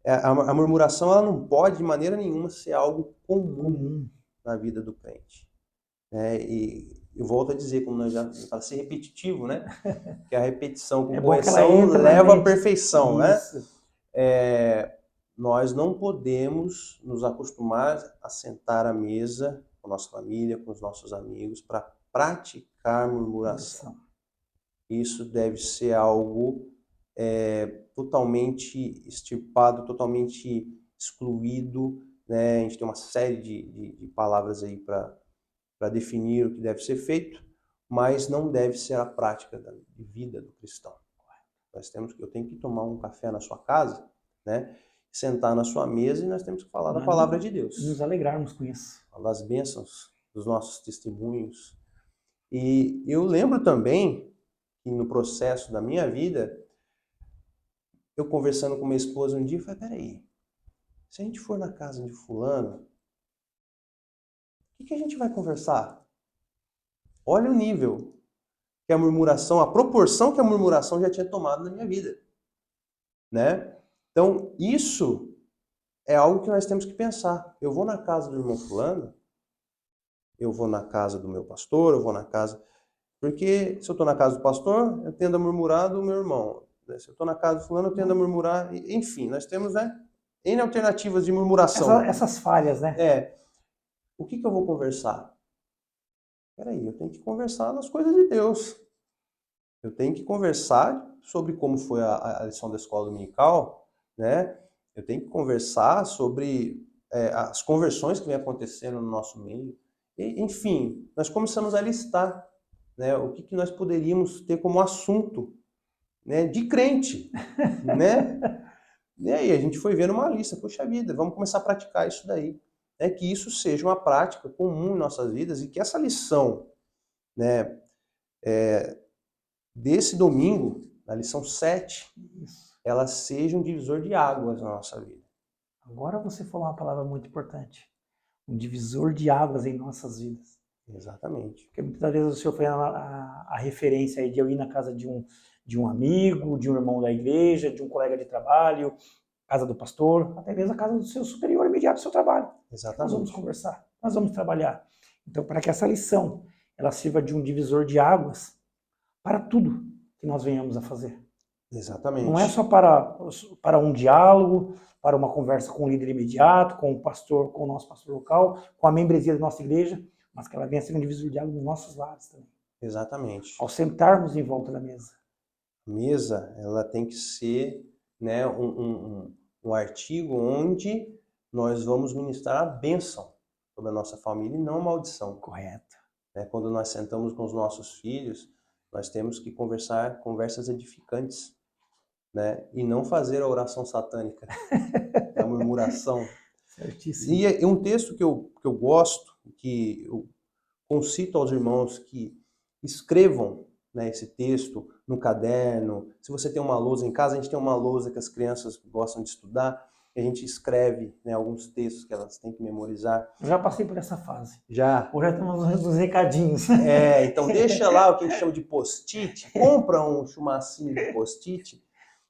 A murmuração ela não pode, de maneira nenhuma, ser algo comum na vida do crente. E eu volto a dizer, como nós já para ser repetitivo, né? Que a repetição com correção leva à perfeição, né? Nós não podemos nos acostumar a sentar à mesa com a nossa família, com os nossos amigos, para praticar murmuração. Isso deve ser algo totalmente extirpado, totalmente excluído, né? A gente tem uma série de palavras aí para definir o que deve ser feito, mas não deve ser a prática de vida do cristão. Eu tenho que tomar um café na sua casa, né? Sentar na sua mesa e nós temos que falar da palavra de Deus. Nos alegrarmos com isso. Falar das bênçãos, dos nossos testemunhos. E eu lembro também que no processo da minha vida, eu conversando com minha esposa um dia, eu falei, peraí, se a gente for na casa de fulano, o que a gente vai conversar? Olha o nível que a murmuração, a proporção que a murmuração já tinha tomado na minha vida. Né? Então, isso é algo que nós temos que pensar. Eu vou na casa do irmão fulano, eu vou na casa do meu pastor, eu vou na casa... Porque se eu estou na casa do pastor, eu tendo a murmurar do meu irmão. Se eu estou na casa do fulano, eu tendo a murmurar... Enfim, nós temos N alternativas de murmuração. Essas falhas, né? O que eu vou conversar? Peraí, eu tenho que conversar nas coisas de Deus. Eu tenho que conversar sobre como foi a lição da escola dominical, né? Eu tenho que conversar sobre as conversões que vem acontecendo no nosso meio. Enfim, nós começamos a listar, né, o que nós poderíamos ter como assunto, né, de crente, né? E aí a gente foi vendo uma lista, poxa vida, vamos começar a praticar isso daí. Que isso seja uma prática comum em nossas vidas e que essa lição, né, desse domingo, na lição 7, ela seja um divisor de águas na nossa vida. Agora você falou uma palavra muito importante. Um divisor de águas em nossas vidas. Exatamente. Porque muitas vezes o senhor foi a referência aí de eu ir na casa de um amigo, de um irmão da igreja, de um colega de trabalho, casa do pastor, até mesmo a casa do seu superior imediato do seu trabalho. Exatamente. Nós vamos conversar, nós vamos trabalhar. Então, para que essa lição ela sirva de um divisor de águas para tudo que nós venhamos a fazer. Exatamente. Não é só para um diálogo, para uma conversa com o líder imediato, com o pastor, com o nosso pastor local, com a membresia da nossa igreja, mas que ela venha a ser um divisor de águas nos nossos lares também. Exatamente. Ao sentarmos em volta da mesa. A mesa, ela tem que ser, né, um artigo onde nós vamos ministrar a bênção sobre a nossa família e não a maldição. Correto. Quando nós sentamos com os nossos filhos, nós temos que conversar conversas edificantes, né? E não fazer a oração satânica, a murmuração. Certíssimo. E um texto que eu gosto, que eu concito aos irmãos que escrevam, né, esse texto no caderno. Se você tem uma lousa em casa, a gente tem uma lousa que as crianças gostam de estudar, a gente escreve, né, alguns textos que elas têm que memorizar. Eu já passei por essa fase. Já. Hoje já temos uns recadinhos. Então deixa lá o que a gente chama de post-it, compra um chumacinho de post-it,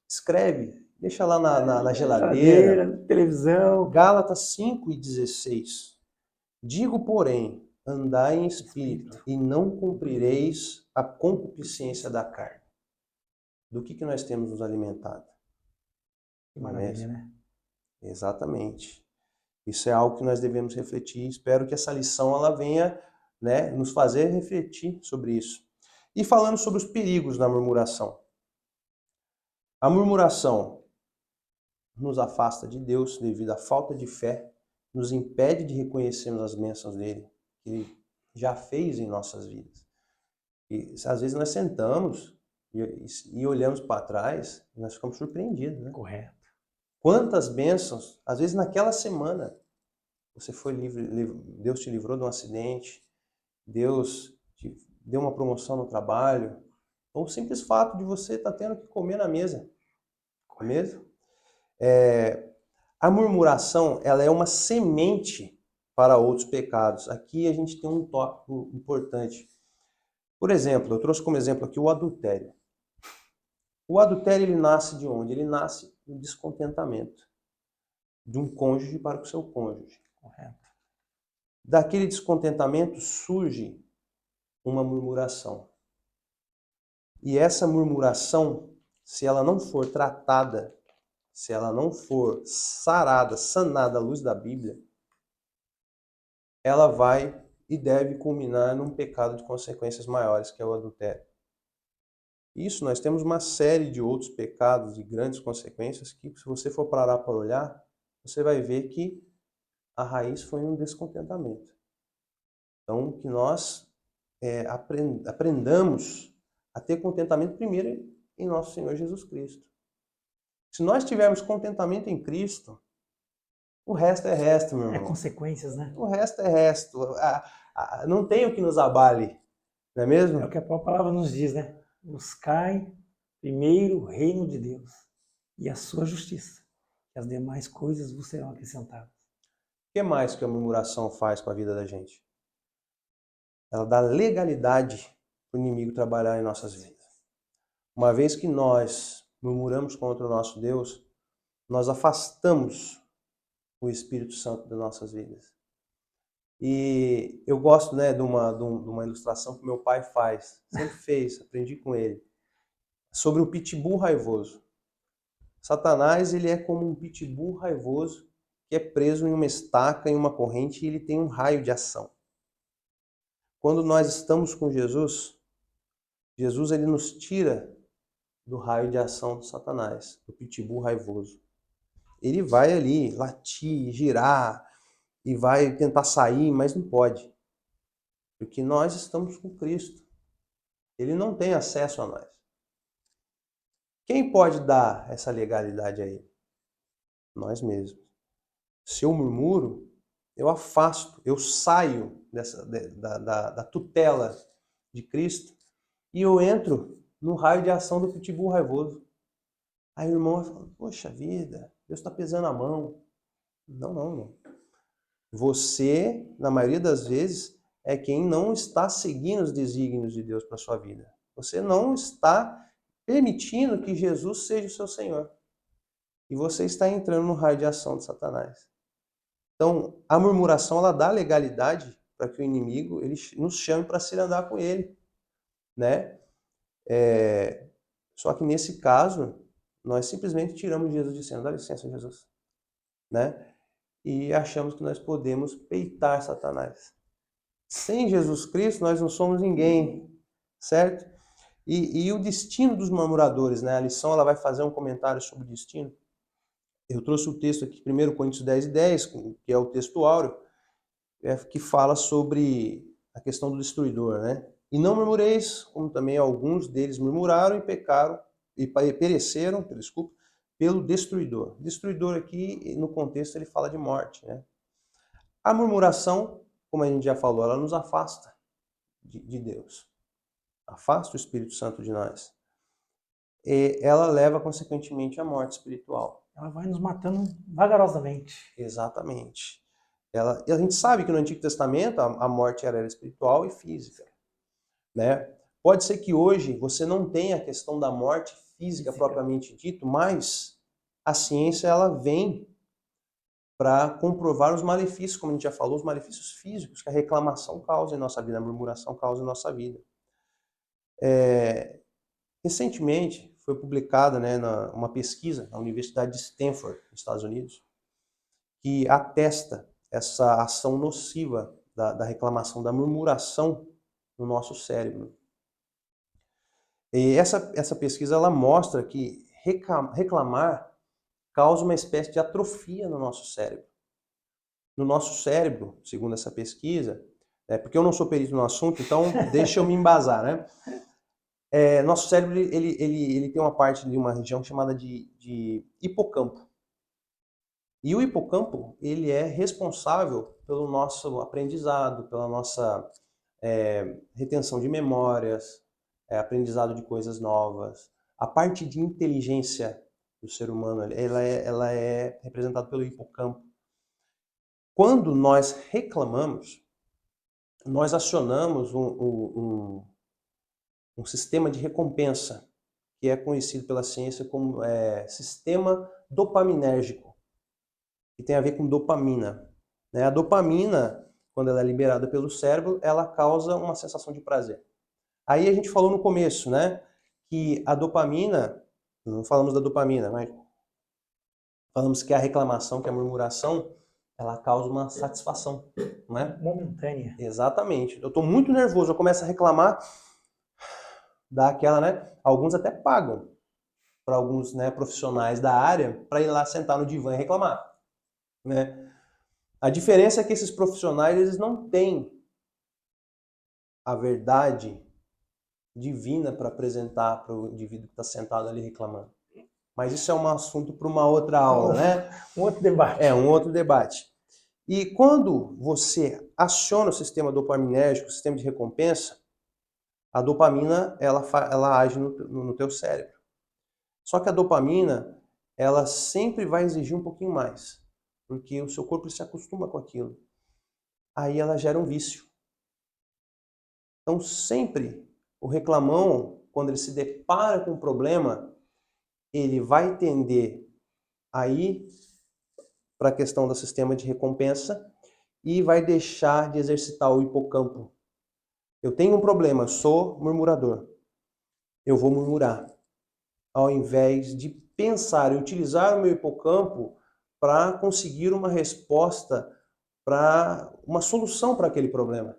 escreve, deixa lá na geladeira. Televisão. Gálatas 5:16. Digo, porém, andai em espírito e não cumprireis a concupiscência da carne. Do que nós temos nos alimentado? Que maravilha, né? Exatamente. Isso é algo que nós devemos refletir. Espero que essa lição ela venha, né, nos fazer refletir sobre isso. E falando sobre os perigos da murmuração. A murmuração nos afasta de Deus devido à falta de fé, nos impede de reconhecermos as bênçãos dele, que ele já fez em nossas vidas. E às vezes nós sentamos e olhamos para trás e nós ficamos surpreendidos, né? Correto. Quantas bênçãos, às vezes naquela semana, você foi Deus te livrou de um acidente, Deus te deu uma promoção no trabalho, ou o simples fato de você estar tendo que comer na mesa. Não é mesmo? A murmuração, ela é uma semente para outros pecados. Aqui a gente tem um tópico importante. Por exemplo, eu trouxe como exemplo aqui o adultério. O adultério, ele nasce de onde? Ele nasce do descontentamento de um cônjuge para com o seu cônjuge. Correto. Daquele descontentamento surge uma murmuração. E essa murmuração, se ela não for tratada, se ela não for sarada, sanada à luz da Bíblia, ela vai e deve culminar num pecado de consequências maiores, que é o adultério. Isso, nós temos uma série de outros pecados de grandes consequências que, se você for parar para olhar, você vai ver que a raiz foi um descontentamento. Então, que nós aprendamos a ter contentamento primeiro em nosso Senhor Jesus Cristo. Se nós tivermos contentamento em Cristo, o resto é resto, meu irmão. Consequências, né? O resto é resto. Não tem o que nos abale, não é mesmo? É o que a própria palavra nos diz, né? Buscai primeiro o reino de Deus e a sua justiça, e as demais coisas vos serão acrescentadas. O que mais que a murmuração faz com a vida da gente? Ela dá legalidade para o inimigo trabalhar em nossas vidas. Uma vez que nós murmuramos contra o nosso Deus, nós afastamos o Espírito Santo das nossas vidas. E eu gosto, né, de uma ilustração que meu pai faz, sempre fez, aprendi com ele, sobre o pitbull raivoso. Satanás, ele é como um pitbull raivoso que é preso em uma estaca, em uma corrente, e ele tem um raio de ação. Quando nós estamos com Jesus, Jesus ele nos tira do raio de ação do Satanás, do pitbull raivoso. Ele vai ali latir, girar e vai tentar sair, mas não pode. Porque nós estamos com Cristo. Ele não tem acesso a nós. Quem pode dar essa legalidade a ele? Nós mesmos. Se eu murmuro, eu afasto, eu saio da tutela de Cristo e eu entro no raio de ação do pitbull raivoso. Aí o irmão fala, poxa vida, Deus está pesando a mão. Não, não. Você, na maioria das vezes, é quem não está seguindo os desígnios de Deus para a sua vida. Você não está permitindo que Jesus seja o seu Senhor. E você está entrando no raio de ação de Satanás. Então, a murmuração, ela dá legalidade para que o inimigo ele nos chame para se andar com ele, né? Só que nesse caso, nós simplesmente tiramos Jesus de cena. Dá licença, Jesus. Né? E achamos que nós podemos peitar Satanás. Sem Jesus Cristo, nós não somos ninguém, certo? E o destino dos murmuradores, né? A lição ela vai fazer um comentário sobre o destino. Eu trouxe o texto aqui, 1 Coríntios 10:10, que é o texto áureo, que fala sobre a questão do destruidor, né? E não murmureis, como também alguns deles murmuraram e pecaram, e pereceram, desculpa, pelo destruidor. Destruidor aqui, no contexto, ele fala de morte, né? A murmuração, como a gente já falou, ela nos afasta de Deus. Afasta o Espírito Santo de nós. E ela leva, consequentemente, à morte espiritual. Ela vai nos matando vagarosamente. Exatamente. E a gente sabe que no Antigo Testamento a morte era espiritual e física, né? Pode ser que hoje você não tenha a questão da morte física propriamente dito, mas a ciência ela vem para comprovar os malefícios, como a gente já falou, os malefícios físicos que a reclamação causa em nossa vida, a murmuração causa em nossa vida. Recentemente foi publicada, né, uma pesquisa na Universidade de Stanford, nos Estados Unidos, que atesta essa ação nociva da reclamação, da murmuração no nosso cérebro. E essa pesquisa ela mostra que reclamar causa uma espécie de atrofia no nosso cérebro. No nosso cérebro, segundo essa pesquisa, porque eu não sou perito no assunto, então deixa eu me embasar, né? Nosso cérebro ele tem uma parte de uma região chamada de hipocampo. E o hipocampo ele é responsável pelo nosso aprendizado, pela nossa retenção de memórias, aprendizado de coisas novas. A parte de inteligência do ser humano ela é representada pelo hipocampo. Quando nós reclamamos, nós acionamos um sistema de recompensa, que é conhecido pela ciência como sistema dopaminérgico, que tem a ver com dopamina. A dopamina, quando ela é liberada pelo cérebro, ela causa uma sensação de prazer. Aí a gente falou no começo, né, que a dopamina, não falamos da dopamina, mas falamos que a reclamação, que a murmuração, ela causa uma satisfação, não é? Momentânea. Exatamente. Eu estou muito nervoso, eu começo a reclamar, dá aquela, né? Alguns até pagam para alguns, né, profissionais da área para ir lá sentar no divã e reclamar, né? A diferença é que esses profissionais, eles não têm a verdade divina para apresentar para o indivíduo que está sentado ali reclamando. Mas isso é um assunto para uma outra aula, né? Um outro debate. Um outro debate. E quando você aciona o sistema dopaminérgico, o sistema de recompensa, a dopamina ela age no teu cérebro. Só que a dopamina, ela sempre vai exigir um pouquinho mais, porque o seu corpo se acostuma com aquilo. Aí ela gera um vício. Então sempre o reclamão, quando ele se depara com um problema, ele vai tender a ir para a questão do sistema de recompensa e vai deixar de exercitar o hipocampo. Eu tenho um problema, sou murmurador. Eu vou murmurar, ao invés de pensar e utilizar o meu hipocampo para conseguir uma resposta, para uma solução para aquele problema.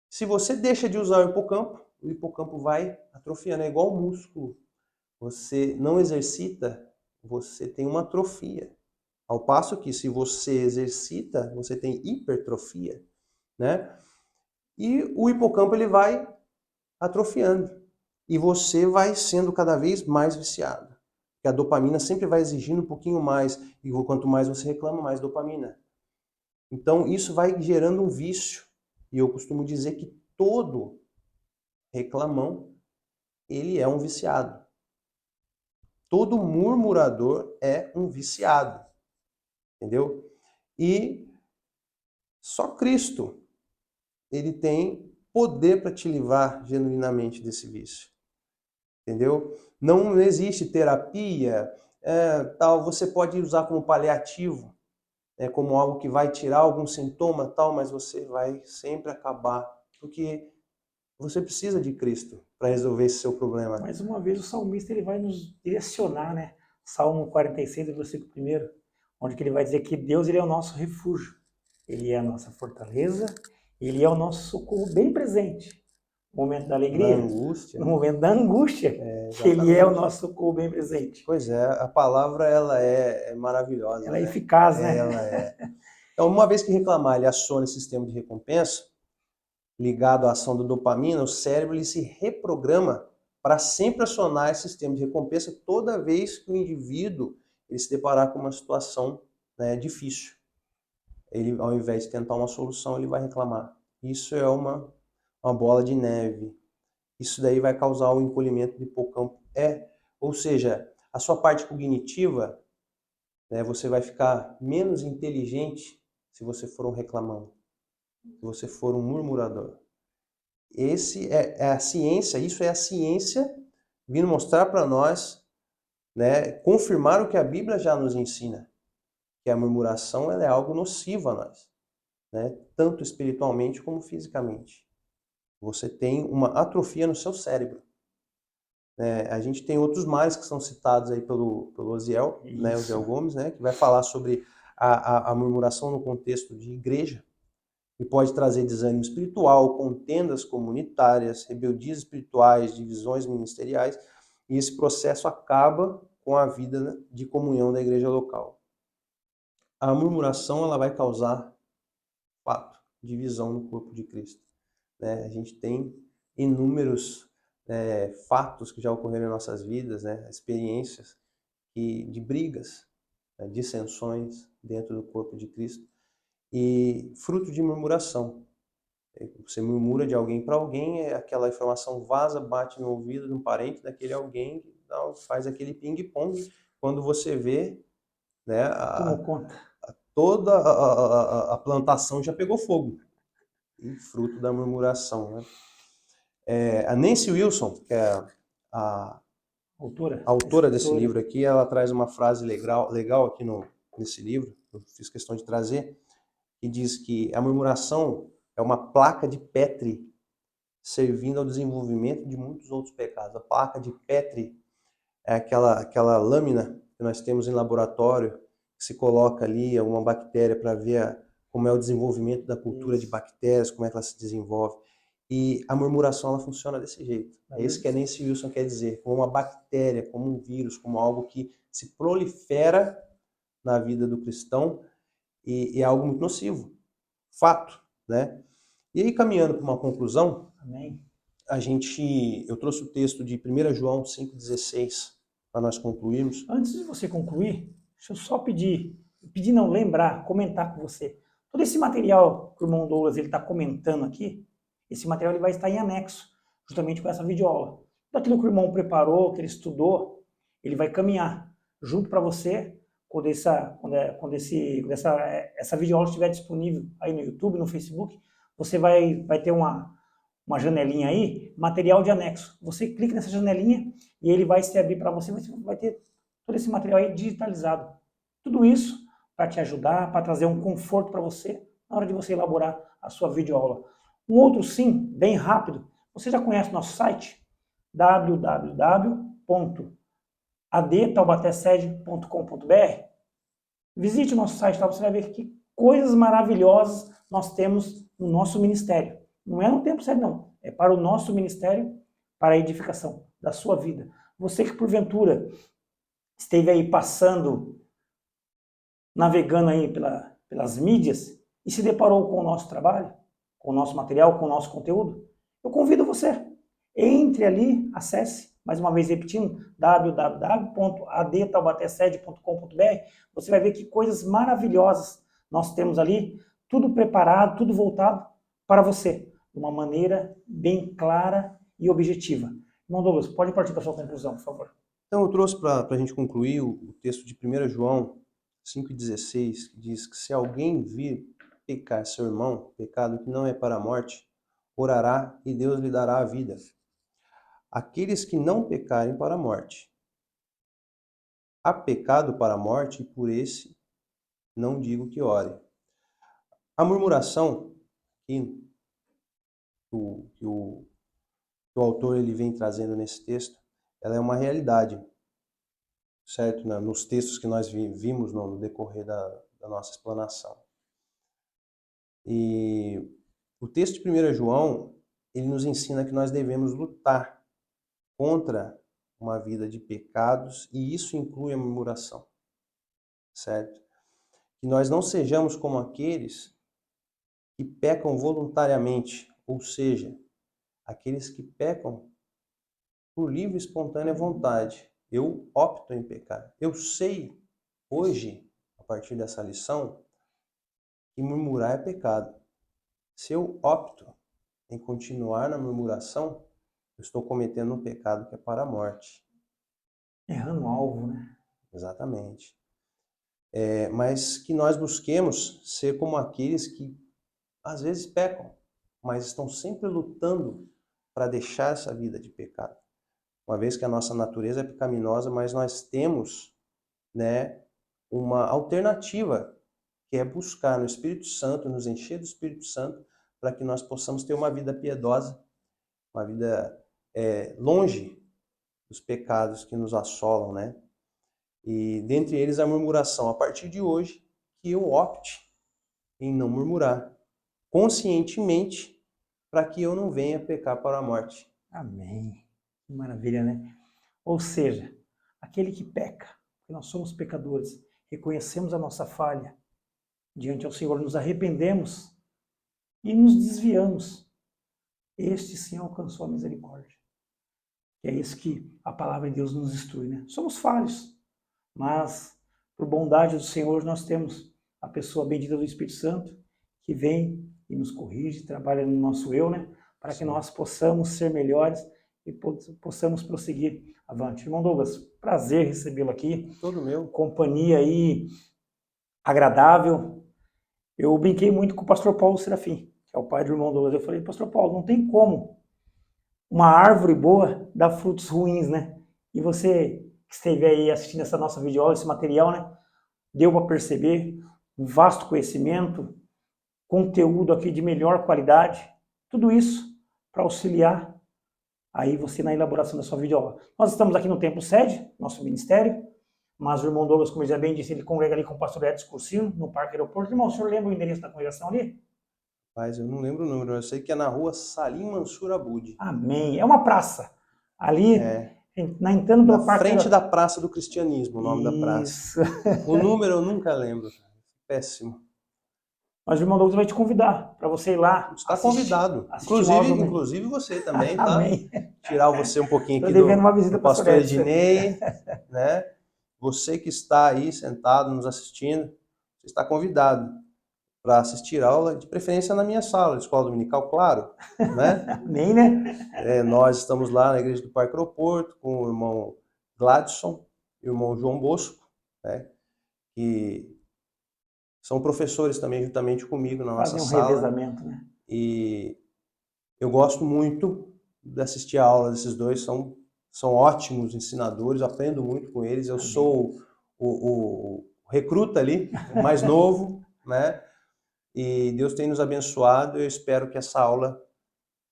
Se você deixa de usar o hipocampo vai atrofiando, é igual o músculo. Você não exercita, você tem uma atrofia. Ao passo que se você exercita, você tem hipertrofia, né? E o hipocampo ele vai atrofiando. E você vai sendo cada vez mais viciado. Porque a dopamina sempre vai exigindo um pouquinho mais. E quanto mais você reclama, mais dopamina. Então isso vai gerando um vício. E eu costumo dizer que todo reclamão, ele é um viciado. Todo murmurador é um viciado. Entendeu? E só Cristo, ele tem poder para te livrar genuinamente desse vício. Entendeu? Não existe terapia, tal, você pode usar como paliativo, como algo que vai tirar algum sintoma, tal, mas você vai sempre acabar, porque você precisa de Cristo para resolver esse seu problema. Mais uma vez o salmista ele vai nos direcionar, né? Salmo 46, versículo 1, onde que ele vai dizer que Deus ele é o nosso refúgio, ele é a nossa fortaleza, ele é o nosso socorro bem presente. No momento da alegria, no momento da angústia, que ele é o nosso socorro bem presente. Pois é, a palavra ela é maravilhosa. Ela é eficaz, né? Ela é. Então, uma vez que reclamar, ele aciona esse sistema de recompensa, ligado à ação da dopamina, o cérebro ele se reprograma para sempre acionar esse sistema de recompensa toda vez que o indivíduo ele se deparar com uma situação, né, difícil. Ele, ao invés de tentar uma solução, ele vai reclamar. Isso é uma bola de neve. Isso daí vai causar o encolhimento do hipocampo. Ou seja, a sua parte cognitiva, né, você vai ficar menos inteligente se você for um reclamão, se você for um murmurador. Esse é a ciência, isso é a ciência vindo mostrar para nós, né, confirmar o que a Bíblia já nos ensina, que a murmuração ela é algo nocivo a nós, né, tanto espiritualmente como fisicamente. Você tem uma atrofia no seu cérebro. A gente tem outros males que são citados aí pelo Osiel, né, Osiel Gomes, né, que vai falar sobre a murmuração no contexto de igreja, que pode trazer desânimo espiritual, contendas comunitárias, rebeldias espirituais, divisões ministeriais. E esse processo acaba com a vida de comunhão da igreja local. A murmuração ela vai causar fato, divisão no corpo de Cristo. Né? A gente tem inúmeros fatos que já ocorreram em nossas vidas, né? Experiências de brigas, né? Dissensões dentro do corpo de Cristo e fruto de murmuração. Você murmura de alguém para alguém, aquela informação vaza, bate no ouvido de um parente daquele alguém, faz aquele ping-pong. Quando você vê, né, Tomou conta. toda a plantação já pegou fogo, e fruto da murmuração. Né? A Nancy Wilson, que é a autora desse livro aqui, ela traz uma frase legal aqui nesse livro, eu fiz questão de trazer, que diz que a murmuração é uma placa de Petri servindo ao desenvolvimento de muitos outros pecados. A placa de Petri é aquela lâmina que nós temos em laboratório, que se coloca ali alguma bactéria para ver como é o desenvolvimento da cultura de bactérias, como é que ela se desenvolve. E a murmuração ela funciona desse jeito. É isso que a Nancy Wilson quer dizer, como uma bactéria, como um vírus, como algo que se prolifera na vida do cristão e é algo muito nocivo. Fato, né? E aí, caminhando para uma conclusão, Amém. eu trouxe o texto de 1 João 5,16 para nós concluirmos. Antes de você concluir, deixa eu só lembrar, comentar com você. Todo esse material que o irmão Douglas está comentando aqui, esse material ele vai estar em anexo, justamente com essa videoaula. Daquilo que o irmão preparou, que ele estudou, ele vai caminhar junto para você quando essa videoaula estiver disponível aí no YouTube, no Facebook. Você vai ter uma janelinha aí, material de anexo. Você clica nessa janelinha e ele vai se abrir para você, você vai ter todo esse material aí digitalizado. Tudo isso para te ajudar, para trazer um conforto para você na hora de você elaborar a sua videoaula. Um outro sim, bem rápido, você já conhece o nosso site? www.adtaubatesede.com.br. Visite o nosso site, você vai ver que coisas maravilhosas nós temos no nosso ministério. Não é no Tempo Sede, não. É para o nosso ministério, para a edificação da sua vida. Você que, porventura, esteve aí passando, navegando aí pelas mídias e se deparou com o nosso trabalho, com o nosso material, com o nosso conteúdo, eu convido você. Entre ali, acesse, mais uma vez repetindo, www.adtaubatesede.com.br. Você vai ver que coisas maravilhosas nós temos ali, tudo preparado, tudo voltado para você, de uma maneira bem clara e objetiva. Irmão Douglas, pode partir para a sua conclusão, por favor. Então eu trouxe para a gente concluir o texto de 1 João 5,16, que diz que se alguém vir pecar seu irmão, pecado que não é para a morte, orará e Deus lhe dará a vida. Aqueles que não pecarem para a morte. Há pecado para a morte e por esse não digo que ore. A murmuração que o autor ele vem trazendo nesse texto, ela é uma realidade, certo? Nos textos que nós vimos no decorrer da nossa explanação. E o texto de 1 João, ele nos ensina que nós devemos lutar contra uma vida de pecados, e isso inclui a murmuração, certo? Que nós não sejamos como aqueles que pecam voluntariamente, ou seja, aqueles que pecam por livre e espontânea vontade. Eu opto em pecar. Eu sei hoje, a partir dessa lição, que murmurar é pecado. Se eu opto em continuar na murmuração, eu estou cometendo um pecado que é para a morte. Errando o alvo, né? Exatamente. Mas que nós busquemos ser como aqueles que às vezes pecam, mas estão sempre lutando para deixar essa vida de pecado. Uma vez que a nossa natureza é pecaminosa, mas nós temos, né, uma alternativa, que é buscar no Espírito Santo, nos encher do Espírito Santo, para que nós possamos ter uma vida piedosa, uma vida longe dos pecados que nos assolam, né? E dentre eles a murmuração. A partir de hoje, que eu opte em não murmurar, conscientemente, para que eu não venha pecar para a morte. Amém. Que maravilha, né? Ou seja, aquele que peca, porque nós somos pecadores, reconhecemos a nossa falha diante ao Senhor, nos arrependemos e nos desviamos. Este sim alcançou a misericórdia. E é isso que a palavra de Deus nos instrui, né? Somos falhos, mas por bondade do Senhor nós temos a pessoa bendita do Espírito Santo que vem e nos corrige, trabalha no nosso eu, né? Para que nós possamos ser melhores e possamos prosseguir avante. Irmão Douglas, prazer recebê-lo aqui. Todo meu. Companhia aí agradável. Eu brinquei muito com o pastor Paulo Serafim, que é o pai do irmão Douglas. Eu falei, pastor Paulo, não tem como uma árvore boa dar frutos ruins, né? E você que esteve aí assistindo essa nossa videoaula, esse material, né? Deu para perceber um vasto conhecimento, conteúdo aqui de melhor qualidade, tudo isso para auxiliar aí você na elaboração da sua videoaula. Nós estamos aqui no Templo Sede, nosso ministério, mas o irmão Douglas, como ele já bem disse, ele congrega ali com o pastor Edson Cursino, no Parque Aeroporto. Irmão, o senhor lembra o endereço da congregação ali? Mas eu não lembro o número, eu sei que é na rua Salim Mansur Abud. Amém. É uma praça. Ali, entrando pelo na Parque frente da Praça do Cristianismo, o nome da praça. O número eu nunca lembro. Péssimo. Mas o irmão Douglas vai te convidar para você ir lá. Está convidado. Inclusive você também, tá? Amém. Tirar você um pouquinho aqui do pastor Ednei, né? Você que está aí sentado nos assistindo, você está convidado para assistir a aula, de preferência na minha sala de escola dominical, claro, né? Amém, né? Nós estamos lá na igreja do Parque Aeroporto com o irmão Gladson e o irmão João Bosco, né? Que são professores também juntamente comigo na nossa sala. Revezamento, né? E eu gosto muito de assistir a aula desses dois, são ótimos ensinadores, aprendo muito com eles. Eu sou o recruta ali, o mais novo, né? E Deus tem nos abençoado. Eu espero que essa aula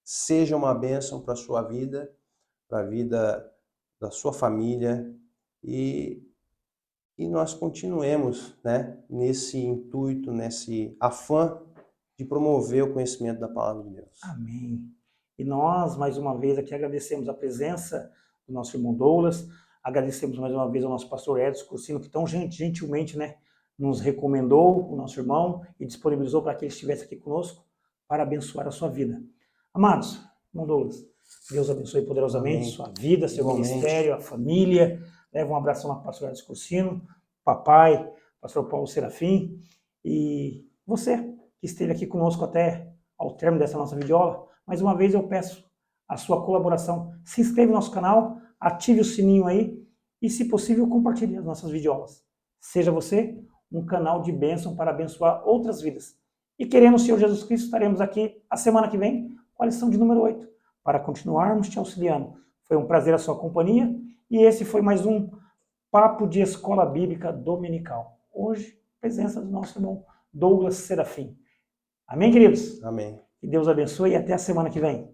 seja uma bênção para a sua vida, para a vida da sua família e nós continuemos, né, nesse intuito, nesse afã de promover o conhecimento da palavra de Deus. Amém. E nós, mais uma vez, aqui agradecemos a presença do nosso irmão Douglas, agradecemos mais uma vez ao nosso pastor Edson Cursino, que tão gentilmente, né, nos recomendou, o nosso irmão, e disponibilizou para que ele estivesse aqui conosco para abençoar a sua vida. Amados, irmão Douglas, Deus abençoe poderosamente Amém. sua vida, seu ministério, a família. Leva um abração lá para o pastor Edson Cursino, papai, pastor Paulo Serafim, e você que esteve aqui conosco até ao término dessa nossa videoaula. Mais uma vez eu peço a sua colaboração. Se inscreva no nosso canal, ative o sininho aí e, se possível, compartilhe as nossas videoaulas. Seja você um canal de bênção para abençoar outras vidas. E querendo o Senhor Jesus Cristo, estaremos aqui a semana que vem com a lição de número 8, para continuarmos te auxiliando. Foi um prazer a sua companhia e esse foi mais um Papo de Escola Bíblica Dominical. Hoje, presença do nosso irmão Douglas Serafim. Amém, queridos? Amém. Que Deus abençoe e até a semana que vem.